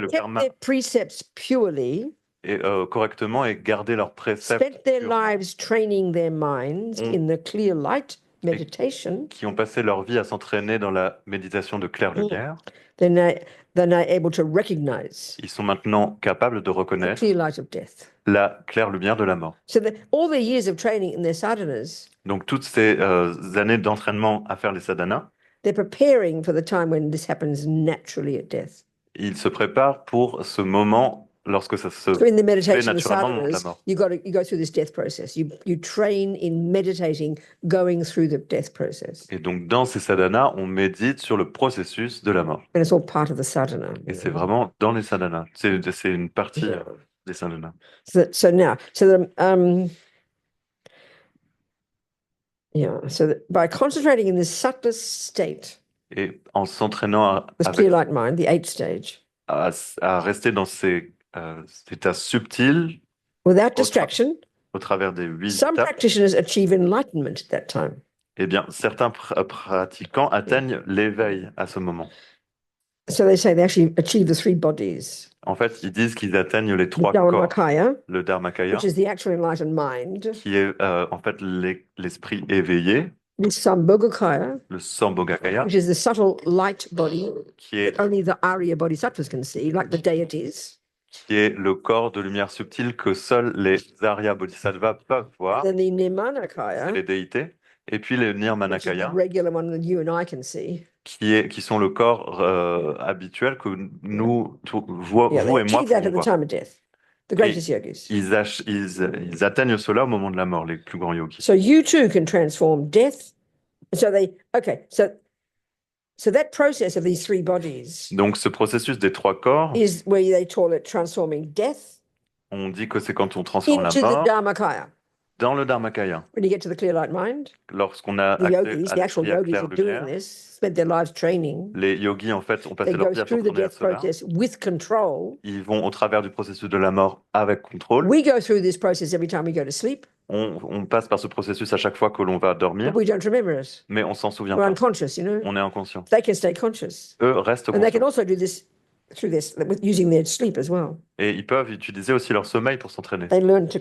le kept karma their precepts purely, et, correctement et gardé leurs préceptes, spent their purement, lives training their minds Mm. in the clear light meditation, qui ont passé leur vie à s'entraîner dans la méditation de claire lumière, then they're now able to recognize ils sont maintenant capables de the reconnaître clear light of death. la claire lumière de la mort. So that all their years of training in their sadhanas, Donc toutes ces années d'entraînement à faire les sadhanas, they're preparing for the time when this happens naturally at death. ils se préparent pour ce moment lorsque ça se So in the meditation of naturellement au moment de la sadhanas, mort. you go through this death process. You train in meditating, going through the death process, Et donc dans ces sadhanas, on médite sur le processus de la mort. and it's all part of the sadhana. Et c'est vraiment dans les sadhanas. C'est une partie des sadhanas. So now, by concentrating in this sattva state, Et en s'entraînant this clear light mind, the 8th stage, à rester dans ces états subtils without distraction, au travers des 8 some étapes, practitioners achieve enlightenment at that time. eh bien, certains pratiquants atteignent l'éveil à ce moment. So they say they actually achieve the 3 bodies. En fait, ils disent qu'ils atteignent les The 3 corps. Dharmakaya, Le Dharmakaya, which is the actual enlightened mind, qui est en fait l'esprit éveillé, the Sambhogakaya, le Sambhogakaya, which is the subtle light body qui est, that only the Arya bodhisattvas can see, like the deities. le corps de lumière subtile que seuls les Arya Bodhisattvas peuvent voir, Then the Nirmanakaya, les déités, et puis les which is the Nirmanakaya, regular one that you and I can see. qui sont le corps habituel que nous, vous Yeah, et they moi, achieve that pouvons at the voir. time of death. The greatest yogis. Ils atteignent cela au moment de la mort, les plus grands yogis. So you too can transform death. So that process of these 3 bodies Donc ce processus des 3 corps, is where they call it transforming death on dit que c'est quand on transforme la into the mort Dharmakaya. dans le Dharmakaya. When you get to the clear light mind, Lorsqu'on a the accès yogis, à the actual l'esprit à yogis claire are doing lumière, this, spent their lives training. les yogis en fait ont passé They leur go vie à through the s'entraîner à death cela. process with control. Ils vont au travers du processus de la mort avec contrôle. We go through this process every time we go to sleep, On passe par ce processus à chaque fois que l'on va dormir, but we don't remember it. mais on s'en souvient We're pas. unconscious, you know. On est inconscient. They can stay conscious. Eux restent And they can conscients. also do this through this with using their sleep as well. Et ils peuvent utiliser aussi leur sommeil pour s'entraîner. They learn to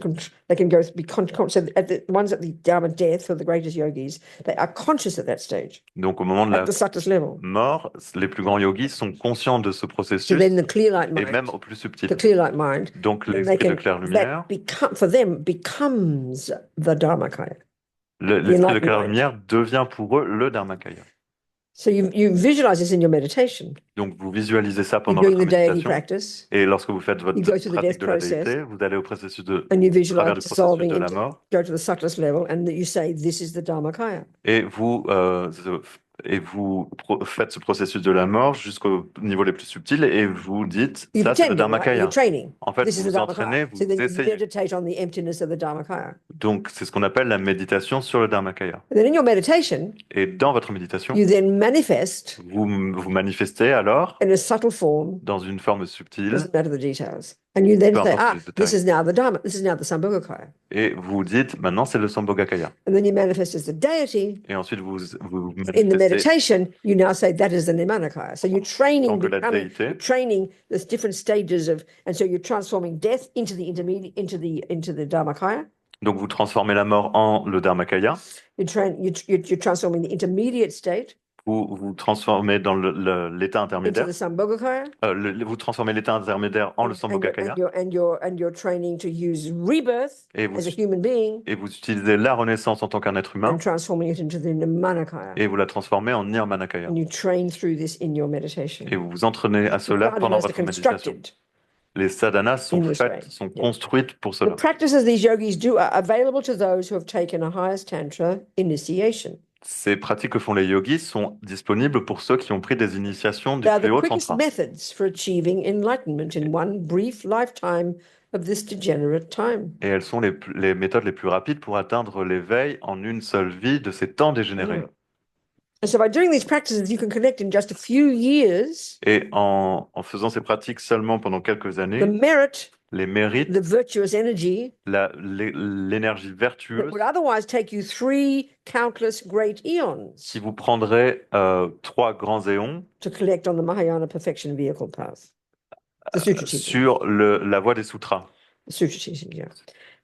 they can go be so at the ones at the Dharma death or the greatest yogis, they are conscious at that stage, Donc au moment de at la the sattva's level. mort, les plus grands yogis sont conscients de ce So processus then the clear light et mind, même au plus subtil. the clear light mind, Donc they l'esprit de can claire lumière, for them becomes the Dharmakaya. l'esprit de enlightened claire mind. lumière devient pour eux le Dharmakaya. So you visualize this in your meditation. Donc vous visualisez ça You're pendant doing votre the deity méditation. practice, Et lorsque vous faites votre You go through the pratique death de la process. déité, vous allez au processus de and you travers visualize du processus dissolving de la into mort go to the subtlest level, and that you say this is the Dharmakaya. et vous faites ce processus de la mort jusqu'au niveau les plus subtils et vous dites You ça c'est le pretend, right? Dharmakaya. You're training. En fait, This is vous the vous entraînez, Dharmakaya. vous So then you essayez. meditate on the emptiness of the Dharmakaya. Donc c'est ce qu'on appelle la méditation sur le Dharmakaya. And then in your meditation, Et dans votre méditation, you then manifest vous manifestez alors in a subtle form. dans une forme subtile, Doesn't matter the details. And you then peu say, importe les this détails. is now the Dharma, this is now the Sambhogakaya. Et vous dites, maintenant c'est le Sambhogakaya. And then you manifest as the deity. Et ensuite vous In the manifestez meditation, you now say that is the Nimanakaya. So you're en training, tant que la becoming, déité. you're training the different stages of, and so you're transforming death into the intermediate, into the Dharmakaya. Donc vous transformez la mort en le Dharmakaya, You're transforming the intermediate state ou vous transformez dans l'état into intermédiaire. the Sambhogakaya. Vous transformez l'état intermédiaire en le And Sambhogakaya. you're training to use rebirth Et vous, as a human being et vous utilisez la renaissance en tant qu'un être humain and transforming it into the Nimanakaya. et vous la transformez en Nirmanakaya. And you train through this in your meditation. Et vous vous entraînez à cela pendant Sadhanas are votre méditation. constructed. Les sadhanas sont In this way, faites, sont yeah. construites pour The cela. practices these yogis do are available to those who have taken a highest tantra initiation. Ces pratiques que font les yogis sont disponibles pour ceux qui ont pris des initiations du They are plus the haut quickest tantra. methods for achieving enlightenment in one brief lifetime of this degenerate time. Et elles sont les méthodes les plus rapides pour atteindre l'éveil en une seule vie de ces temps dégénérés. Yeah. And so by doing these practices, you can connect in just a few years Et en faisant ces pratiques seulement pendant quelques the années, merit, les mérites, the virtuous energy l'énergie that vertueuse would otherwise take you 3 countless great eons qui vous prendrait 3 grands éons to collect on the Mahayana perfection vehicle path. The sutra teaching. sur la voie des sutras. The sutra teaching, yeah.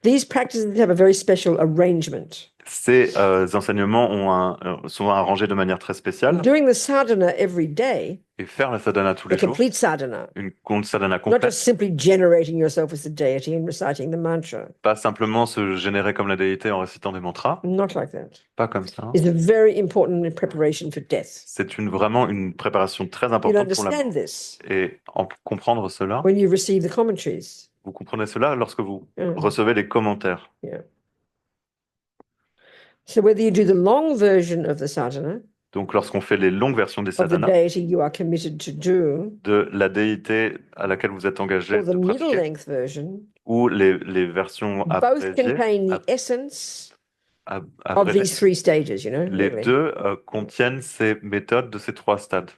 These practices have a very special arrangement. Ces enseignements sont arrangés de manière très spéciale. Doing the sadhana every day, Et faire la sadhana tous the les jours, complete sadhana, une sadhana not complète, just simply generating yourself as the deity and reciting the mantra, pas simplement se générer comme la déité en récitant des mantras, not like that, pas comme ça. is a very important preparation for death. C'est vraiment une préparation très You'll importante pour la mort. understand this Et en comprendre cela, when you receive the commentaries. vous comprenez cela lorsque vous Mm. recevez les commentaires. So whether you do the long version of the sadhana Donc lorsqu'on fait les longues versions des of the sadhanas, deity you are committed to do, de la déité à laquelle vous êtes engagé or the de middle pratiquer, length version, ou les versions both abréviées, contain the ab- essence ab- of abrégées, these 3 stages, les really. deux contiennent ces méthodes de ces 3 stades.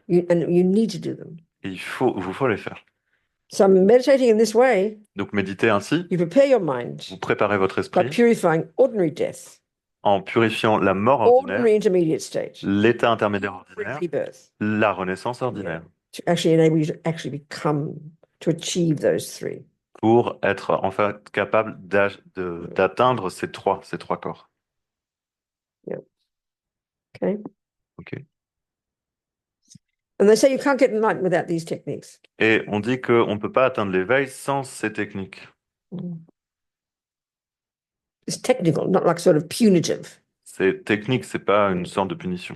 And you need to do them. Et vous faut les faire. So meditating in this way, Donc méditez ainsi, you prepare your mind vous préparez votre by esprit purifying ordinary death, en purifiant la mort ordinaire, ordinary intermediate state, l'état intermédiaire ordinaire, rebirth, la renaissance ordinaire, to actually enable you to actually to achieve those 3. pour être en fait capable d'atteindre ces trois corps. Okay. Ok. And they say you can't get enlightened without these techniques. Et on dit qu'on ne peut pas atteindre l'éveil sans ces techniques. It's technical, not like sort of punitive. Ces techniques, c'est pas une sorte de punition.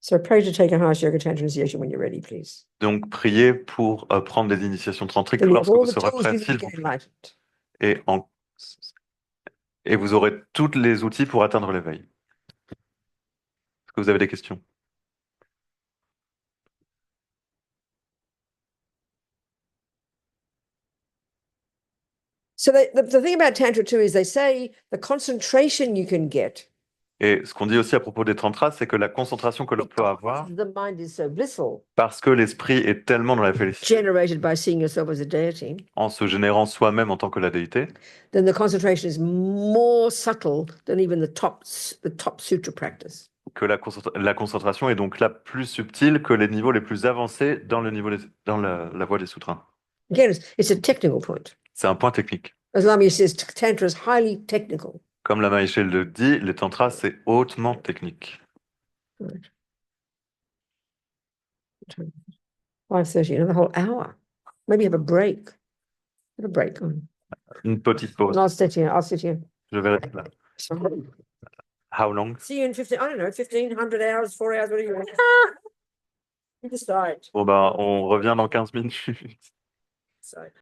So pray to take a Hatha Yoga Tantra initiation when you're ready, please. Donc priez pour prendre des initiations tantriques Then you have lorsque all vous the serez tools prêt, you need s'il to vous get plaît. enlightened. Et vous aurez tous les outils pour atteindre l'éveil. Est-ce que vous avez des questions? So the thing about Tantra too is they say the concentration you can get Et ce qu'on dit aussi à propos des tantras, c'est que la concentration que l'on peut avoir, because the mind is so blissful, parce que l'esprit est tellement dans la félicité, generated by seeing yourself as a deity, en se générant soi-même en tant que la déité, then the concentration is more subtle than even the top sutra practice. que la concentration est donc là plus subtile que les niveaux les plus avancés dans la voie des sutras. Again, it's a technical point. C'est un point technique. As Lamy says, Tantra is highly technical. Comme la Maïchel le dit, les tantras, c'est hautement technique. 5:30, another whole hour. Maybe have a break. Have a break. Une petite pause. And I'll sit here. Je vais rester là. How long? See you in 15, I don't know, 1,500 hours, 4 hours, whatever you want. You decide. Bon, bah, on revient dans 15 minutes. Decide.